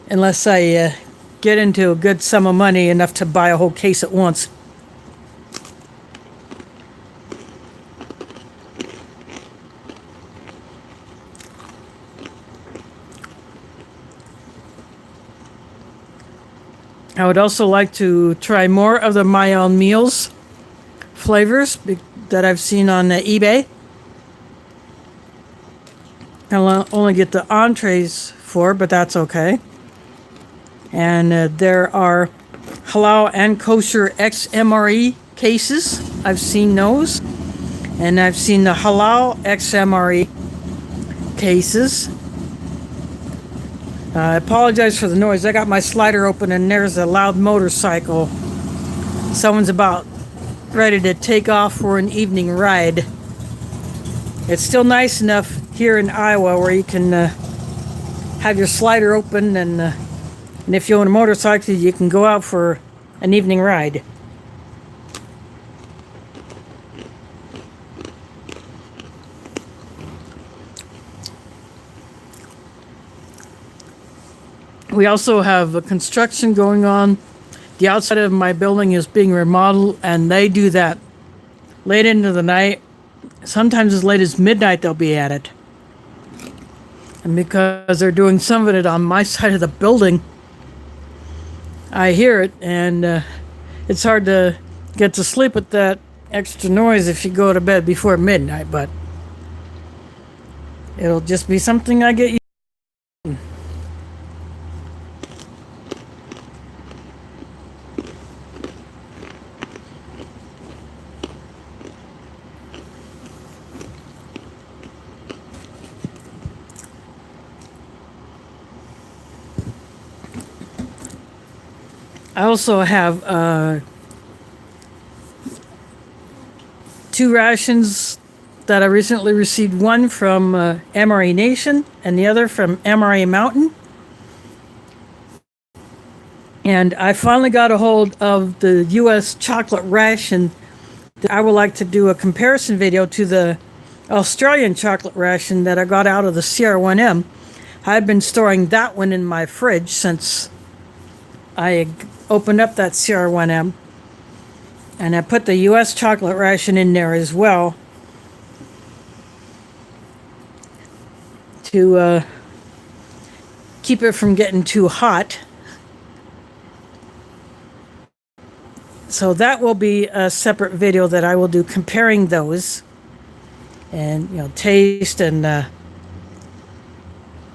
unless I get into a good sum of money enough to buy a whole case at once. I would also like to try more of the My Own Meals flavors that I've seen on eBay. I'll only get the entrees for, but that's okay. And there are halal and kosher XMRE cases. I've seen those. And I've seen the halal XMRE cases. I apologize for the noise. I got my slider open and there's a loud motorcycle. Someone's about ready to take off for an evening ride. It's still nice enough here in Iowa where you can have your slider open, and if you own a motorcycle, you can go out for an evening ride. We also have a construction going on. The outside of my building is being remodeled, and they do that late into the night. Sometimes as late as midnight they'll be at it. And because they're doing some of it on my side of the building, I hear it, and it's hard to get to sleep with that extra noise if you go to bed before midnight, but it'll just be something I get used to. I also have 2 rations that I recently received, one from Ration and the other from Mountain. And I finally got a hold of the U.S. chocolate ration. I would like to do a comparison video to the Australian chocolate ration that I got out of the CR1M. I've been storing that one in my fridge since I opened up that CR1M. And I put the U.S. chocolate ration in there as well to keep it from getting too hot. So that will be a separate video that I will do comparing those, and taste and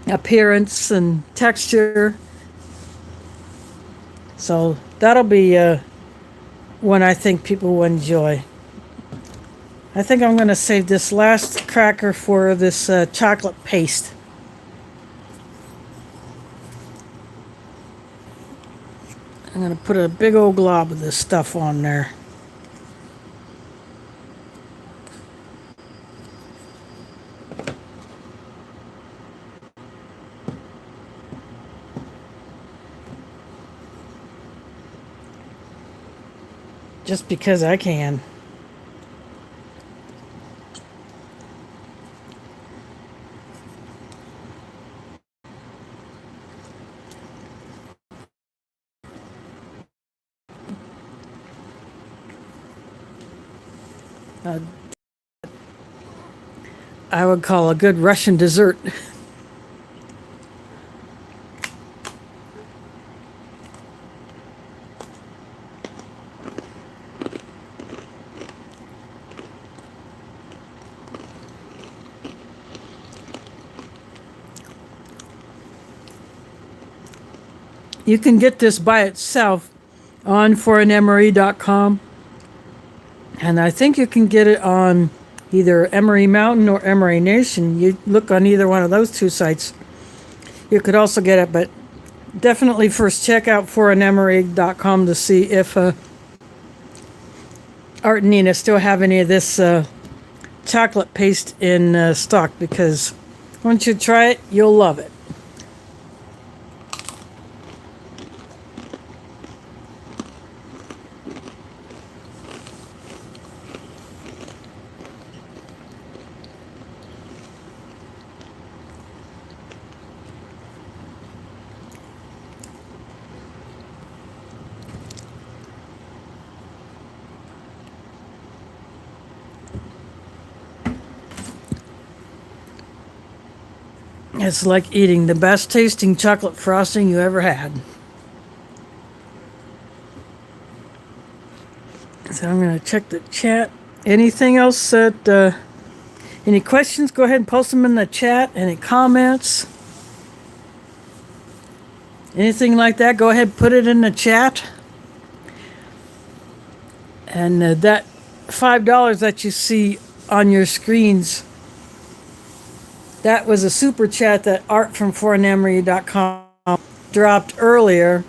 appearance and texture. So that'll be one I think people will enjoy. I think I'm going to save this last cracker for this chocolate paste. I'm going to put a big old glob of this stuff on there. Just because I can. I would call a good Russian dessert. You can get this by itself on foreignmemory.com. And I think you can get it on either Emery Mountain or Emery Nation. You look on either one of those 2 sites. You could also get it, but definitely first check out foreignmemory.com to see if Art and Nina still have any of this chocolate paste in stock, because once you try it, you'll love it. It's like eating the best tasting chocolate frosting you ever had. So I'm going to check the chat. Anything else that, any questions? Go ahead and post them in the chat. Any comments? Anything like that, go ahead and put it in the chat. And that $5 that you see on your screens, that was a super chat that Art from foreignmemory.com dropped earlier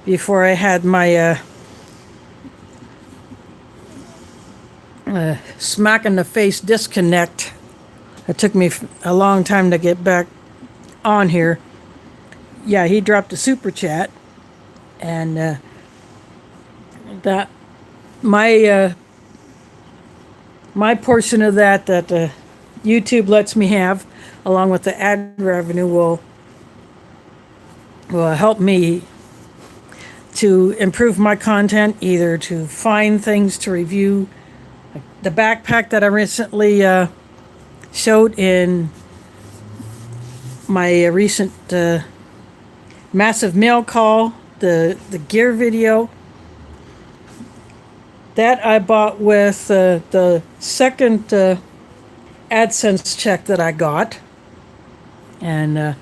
before I had my smack in the face disconnect. It took me a long time to get back on here. Yeah, he dropped a super chat, and that my my portion of that YouTube lets me have, along with the ad revenue, will help me to improve my content, either to find things to review. The backpack that I recently showed in my recent massive mail call, the gear video, that I bought with the second AdSense check that I got. And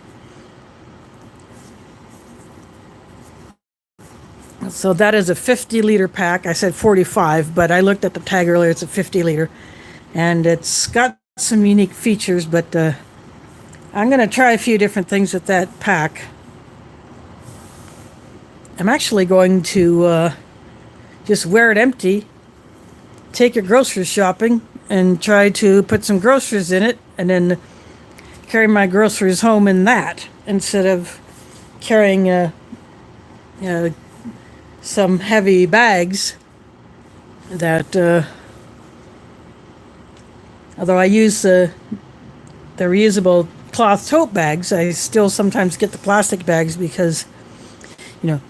so that is a 50-liter pack. I said 45, but I looked at the tag earlier. It's a 50-liter. And it's got some unique features, but I'm going to try a few different things with that pack. I'm actually going to just wear it empty, take your grocery shopping, and try to put some groceries in it, and then carry my groceries home in that, instead of carrying some heavy bags that, although I use the reusable cloth tote bags, I still sometimes get the plastic bags because,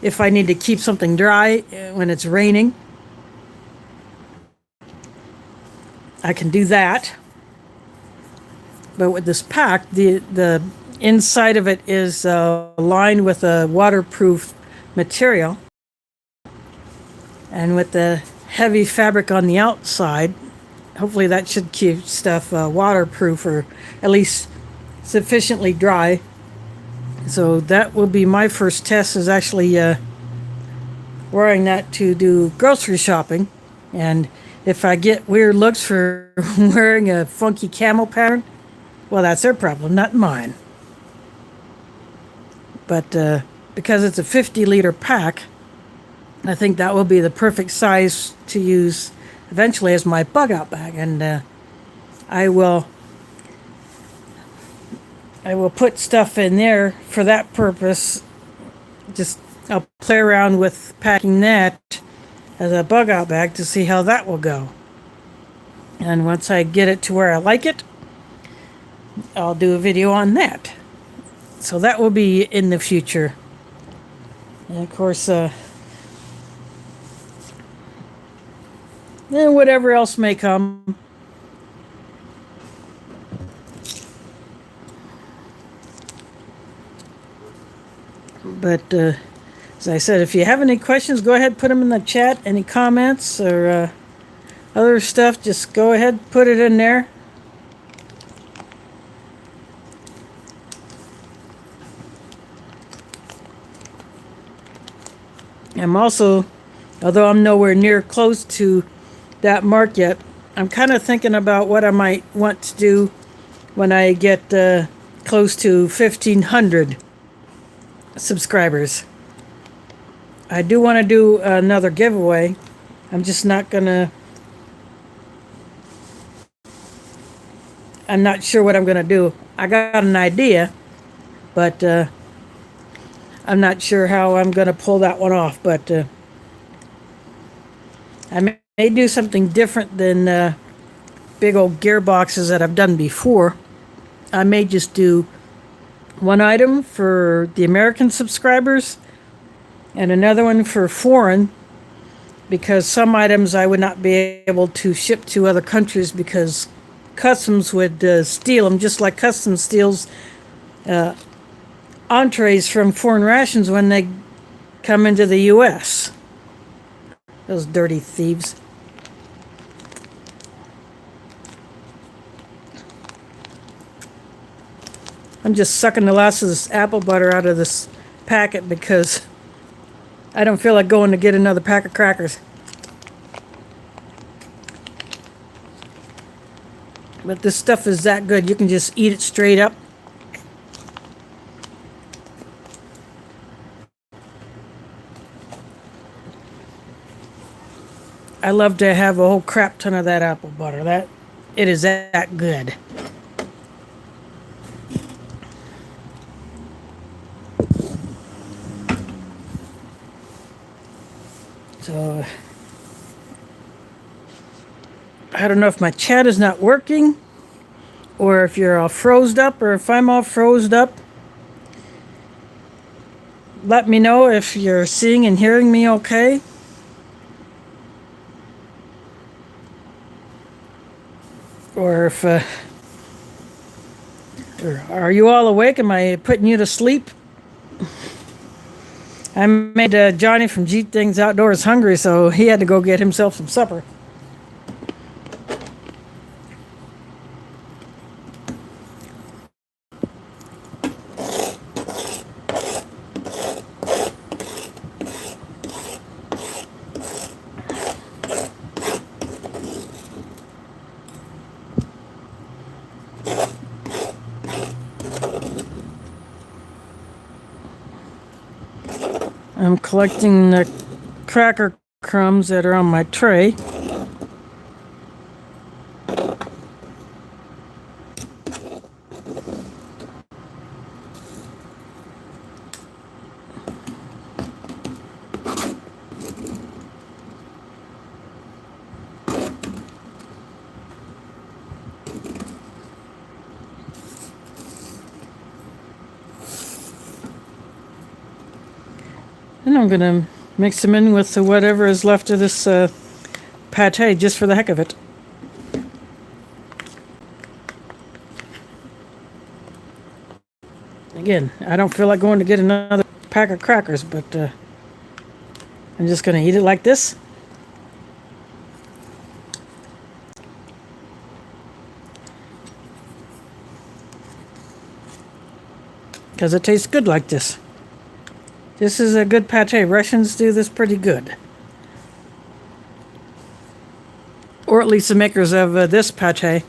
if I need to keep something dry when it's raining, I can do that. But with this pack, the inside of it is lined with a waterproof material. And with the heavy fabric on the outside, hopefully that should keep stuff waterproof, or at least sufficiently dry. So that will be my first test, is actually wearing that to do grocery shopping. And if I get weird looks for wearing a funky camel pattern, well, that's their problem, not mine. But because it's a 50-liter pack, I think that will be the perfect size to use eventually as my bug out bag. And I will put stuff in there for that purpose. I'll play around with packing that as a bug out bag to see how that will go. And once I get it to where I like it, I'll do a video on that. So that will be in the future. And of course, and whatever else may come. But as I said, if you have any questions, go ahead, put them in the chat. Any comments or other stuff, just go ahead, put it in there. I'm also, although I'm nowhere near close to that mark yet, I'm kind of thinking about what I might want to do when I get close to 1,500 subscribers. I do want to do another giveaway. I'm just not gonna, I'm not sure what I'm gonna do. I got an idea, but I'm not sure how I'm gonna pull that one off. But I may do something different than big old gearboxes that I've done before. I may just do one item for the American subscribers and another one for foreign, because some items I would not be able to ship to other countries because customs would steal them, just like customs steals entrees from foreign rations when they come into the U.S. Those dirty thieves. I'm just sucking the last of this apple butter out of this packet because I don't feel like going to get another pack of crackers. But this stuff is that good, you can just eat it straight up. I love to have a whole crap ton of that apple butter. It is that good. So I don't know if my chat is not working, or if you're all froze up, or if I'm all froze up. Let me know if you're seeing and hearing me okay. Or if, or are you all awake? Am I putting you to sleep? I made Johnny from Jeep Things Outdoors hungry, so he had to go get himself some supper. I'm collecting the cracker crumbs that are on my tray. And I'm going to mix them in with whatever is left of this pate, just for the heck of it. Again, I don't feel like going to get another pack of crackers, but I'm just going to eat it like this. Because it tastes good like this. This is a good pate. Russians do this pretty good. Or at least the makers of this pate.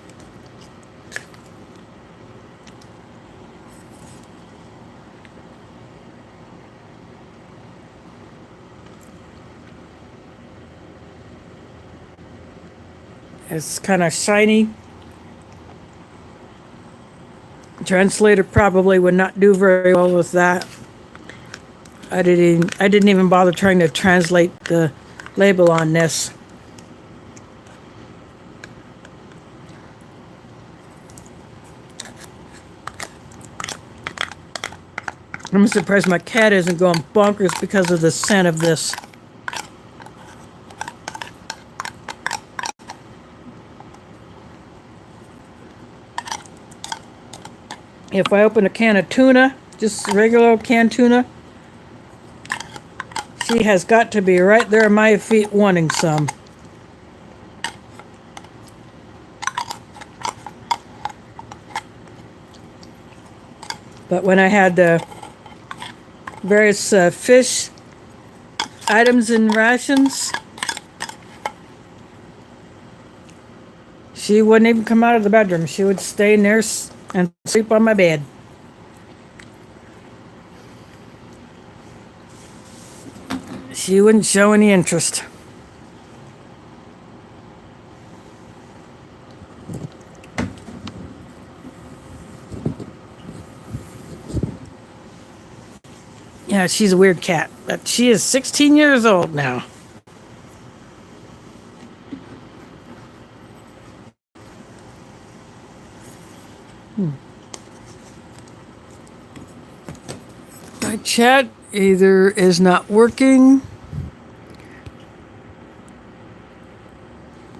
It's kind of shiny. Translator probably would not do very well with that. I didn't even bother trying to translate the label on this. I'm surprised my cat isn't going bonkers because of the scent of this. If I open a can of tuna, just regular old canned tuna, she has got to be right there at my feet wanting some. But when I had various fish items in rations, she wouldn't even come out of the bedroom. She would stay in there and sleep on my bed. She wouldn't show any interest. Yeah, she's a weird cat, but she is 16 years old now. My chat either is not working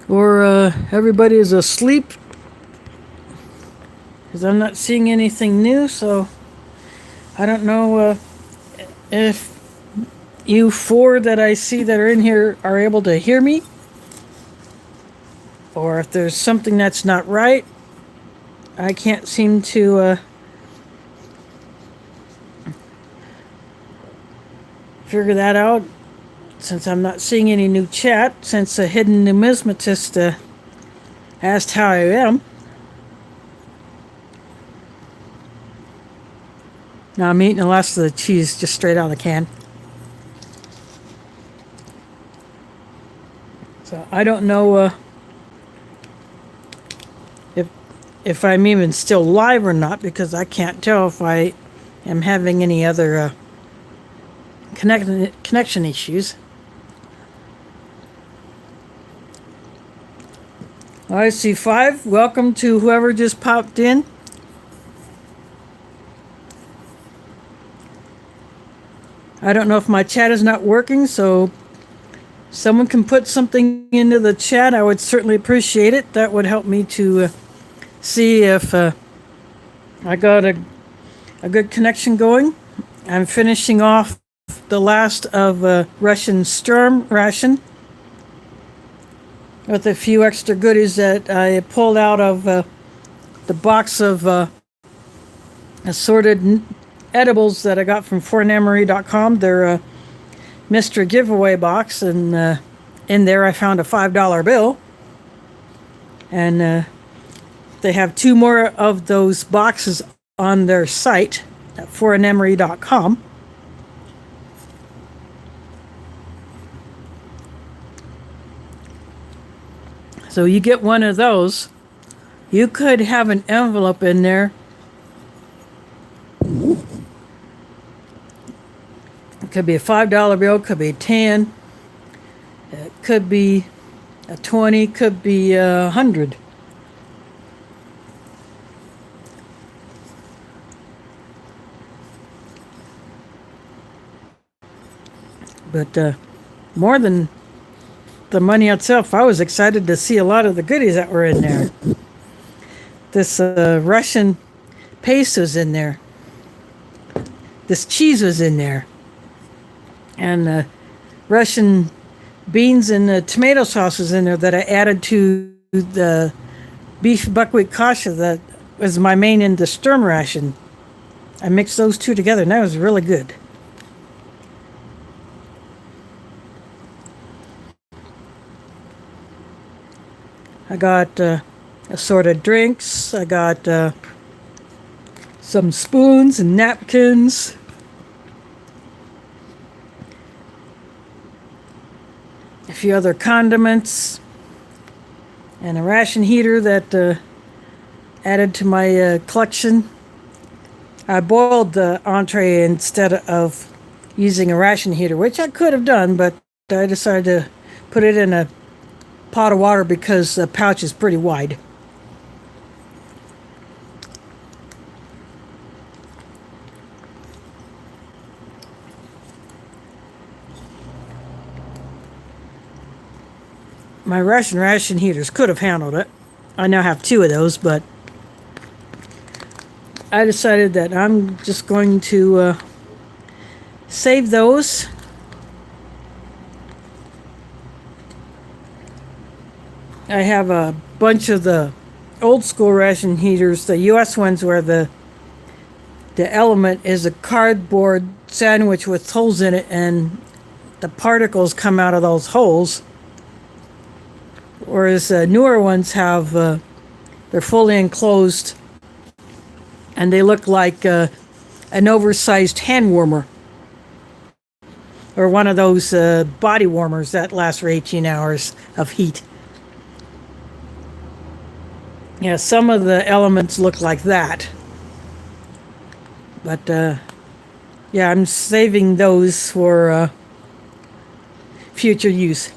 or everybody is asleep, because I'm not seeing anything new, so I don't know if you four that I see that are in here are able to hear me, or if there's something that's not right. I can't seem to figure that out, since I'm not seeing any new chat, since the hidden numismatist asked how I am. Now I'm eating the last of the cheese just straight out of the can. So I don't know if I'm even still live or not, because I can't tell if I am having any other connection issues. I see 5. Welcome to whoever just popped in. I don't know if my chat is not working, so someone can put something into the chat. I would certainly appreciate it. That would help me to see if I got a good connection going. I'm finishing off the last of Russian Shturm ration with a few extra goodies that I pulled out of the box of assorted edibles that I got from fortnemery.com. They're a mystery giveaway box, and in there I found a $5 bill. And they have 2 more of those boxes on their site at fortnemery.com. So you get one of those. You could have an envelope in there. It could be a $5 bill, could be 10, it could be a 20, could be 100. But more than the money itself, I was excited to see a lot of the goodies that were in there. This Russian paste was in there. This cheese was in there. And Russian beans and tomato sauce was in there that I added to the beef buckwheat kasha that was my main in the Shturm ration. I mixed those 2 together, and that was really good. I got assorted drinks. I got some spoons and napkins. A few other condiments. And a ration heater that added to my collection. I boiled the entree instead of using a ration heater, which I could have done, but I decided to put it in a pot of water because the pouch is pretty wide. My ration heaters could have handled it. I now have 2 of those, but I decided that I'm just going to save those. I have a bunch of the old school ration heaters, the US ones where the element is a cardboard sandwich with holes in it and the particles come out of those holes. Whereas newer ones have, they're fully enclosed and they look like an oversized hand warmer. Or one of those body warmers that last for 18 hours of heat. Yeah, some of the elements look like that. But, yeah, I'm saving those for future use.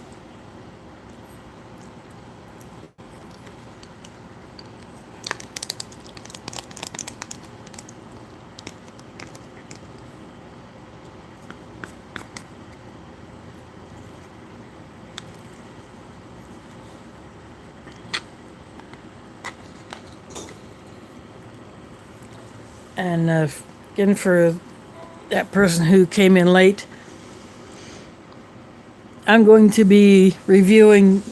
And again, for that person who came in late, I'm going to be reviewing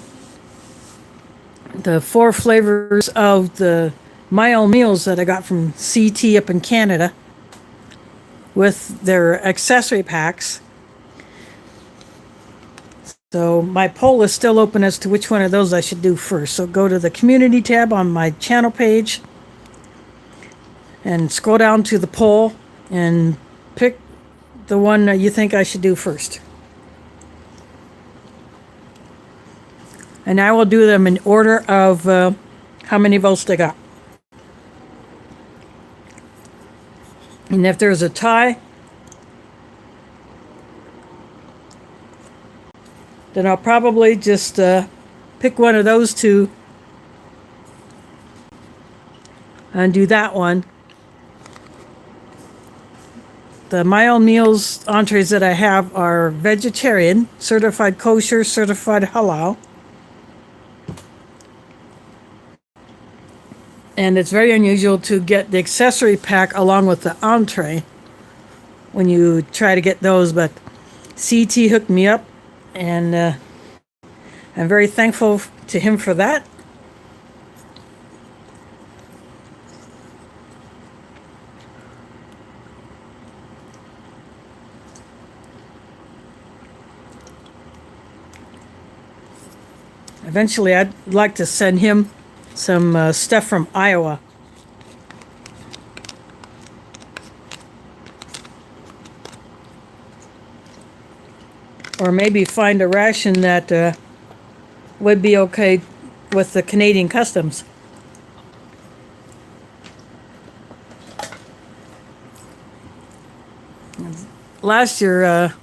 the 4 flavors of the My Own Meals that I got from CT up in Canada with their accessory packs. So my poll is still open as to which one of those I should do first. So go to the community tab on my channel page and scroll down to the poll and pick the one that you think I should do first. And I will do them in order of how many votes they got. And if there's a tie, then I'll probably just pick one of those 2 and do that one. The My Own Meals entrees that I have are vegetarian, certified kosher, certified halal. And it's very unusual to get the accessory pack along with the entree when you try to get those, but CT hooked me up, and I'm very thankful to him for that. Eventually, I'd like to send him some stuff from Iowa. Or maybe find a ration that would be okay with the Canadian customs. Last year, or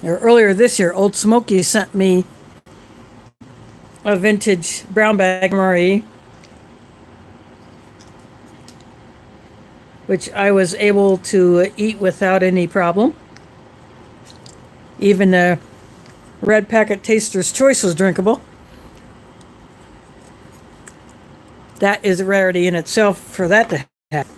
earlier this year, Old Smoky sent me a vintage brown bag MRE, which I was able to eat without any problem. Even the red packet Taster's Choice was drinkable. That is a rarity in itself for that to happen.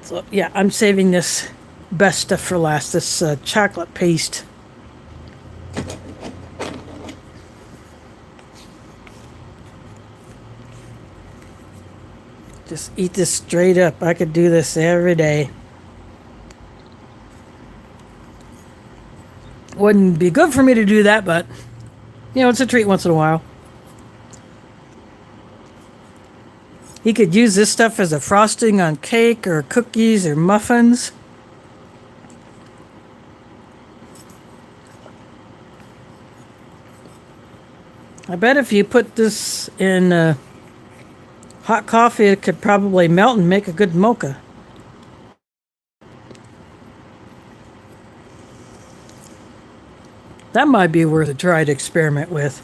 So yeah, I'm saving this best stuff for last, this chocolate paste. Just eat this straight up. I could do this every day. Wouldn't be good for me to do that, but you know, it's a treat once in a while. You could use this stuff as a frosting on cake or cookies or muffins. I bet if you put this in hot coffee, it could probably melt and make a good mocha. That might be worth a try to experiment with.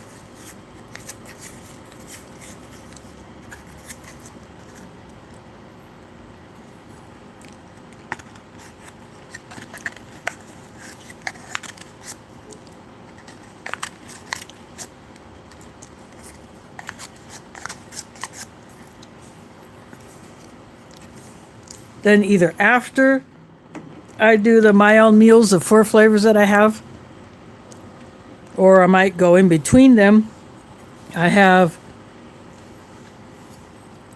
Then either after I do the My Own Meals, the 4 flavors that I have, or I might go in between them. I have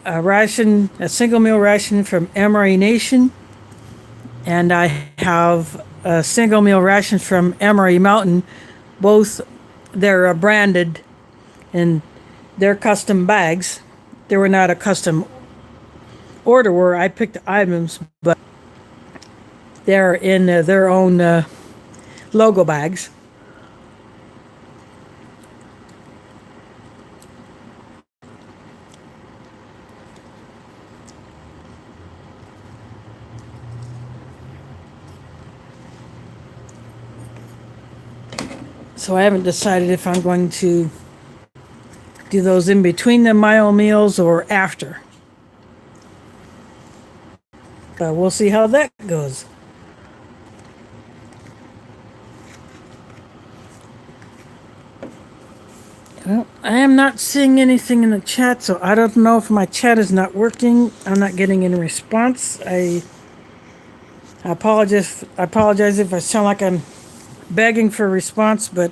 a single meal ration from Emery Nation, and I have a single meal ration from Emery Mountain. Both they're branded, and they're custom bags. They were not a custom order where I picked the items, but they're in their own logo bags. So I haven't decided if I'm going to do those in between the My Own Meals or after. But we'll see how that goes. Well, I am not seeing anything in the chat, so I don't know if my chat is not working. I'm not getting any response. I apologize if I sound like I'm begging for a response, but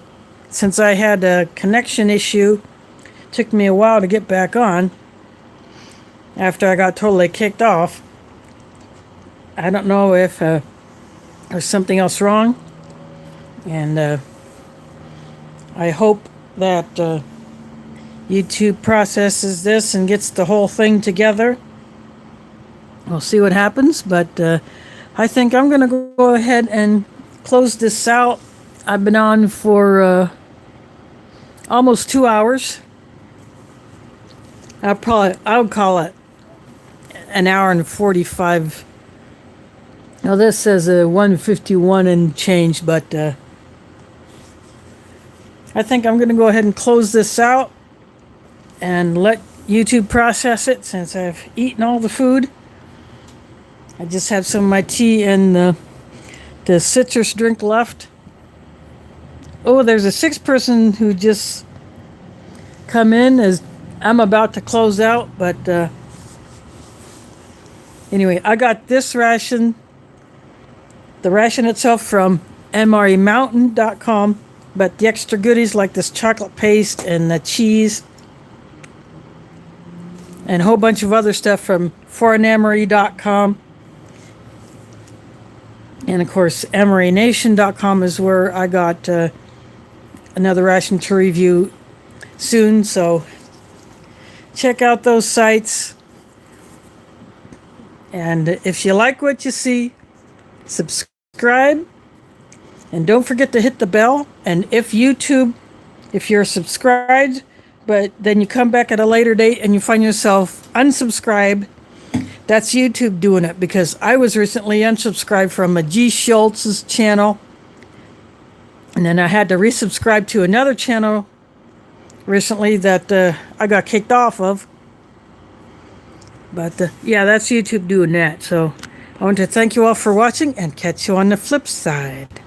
since I had a connection issue, it took me a while to get back on after I got totally kicked off. I don't know if there's something else wrong, and I hope that YouTube processes this and gets the whole thing together. We'll see what happens, but I think I'm going to go ahead and close this out. I've been on for almost 2 hours. I would call it an hour and 45 Now this says 151 and change, but I think I'm going to go ahead and close this out and let YouTube process it since I've eaten all the food. I just have some of my tea and the citrus drink left. Oh, there's a sixth person who just come in as I'm about to close out, but anyway, I got this ration, the ration itself from mremountain.com, but the extra goodies like this chocolate paste and the cheese and a whole bunch of other stuff from foreignemery.com. And of course, emerynation.com is where I got another ration to review soon. So check out those sites. And if you like what you see, subscribe. And don't forget to hit the bell. And if you're subscribed, but then you come back at a later date and you find yourself unsubscribed, that's YouTube doing it, because I was recently unsubscribed from a G. Schultz's channel. And then I had to resubscribe to another channel recently that I got kicked off of. But yeah, that's YouTube doing that. So I want to thank you all for watching and catch you on the flip side.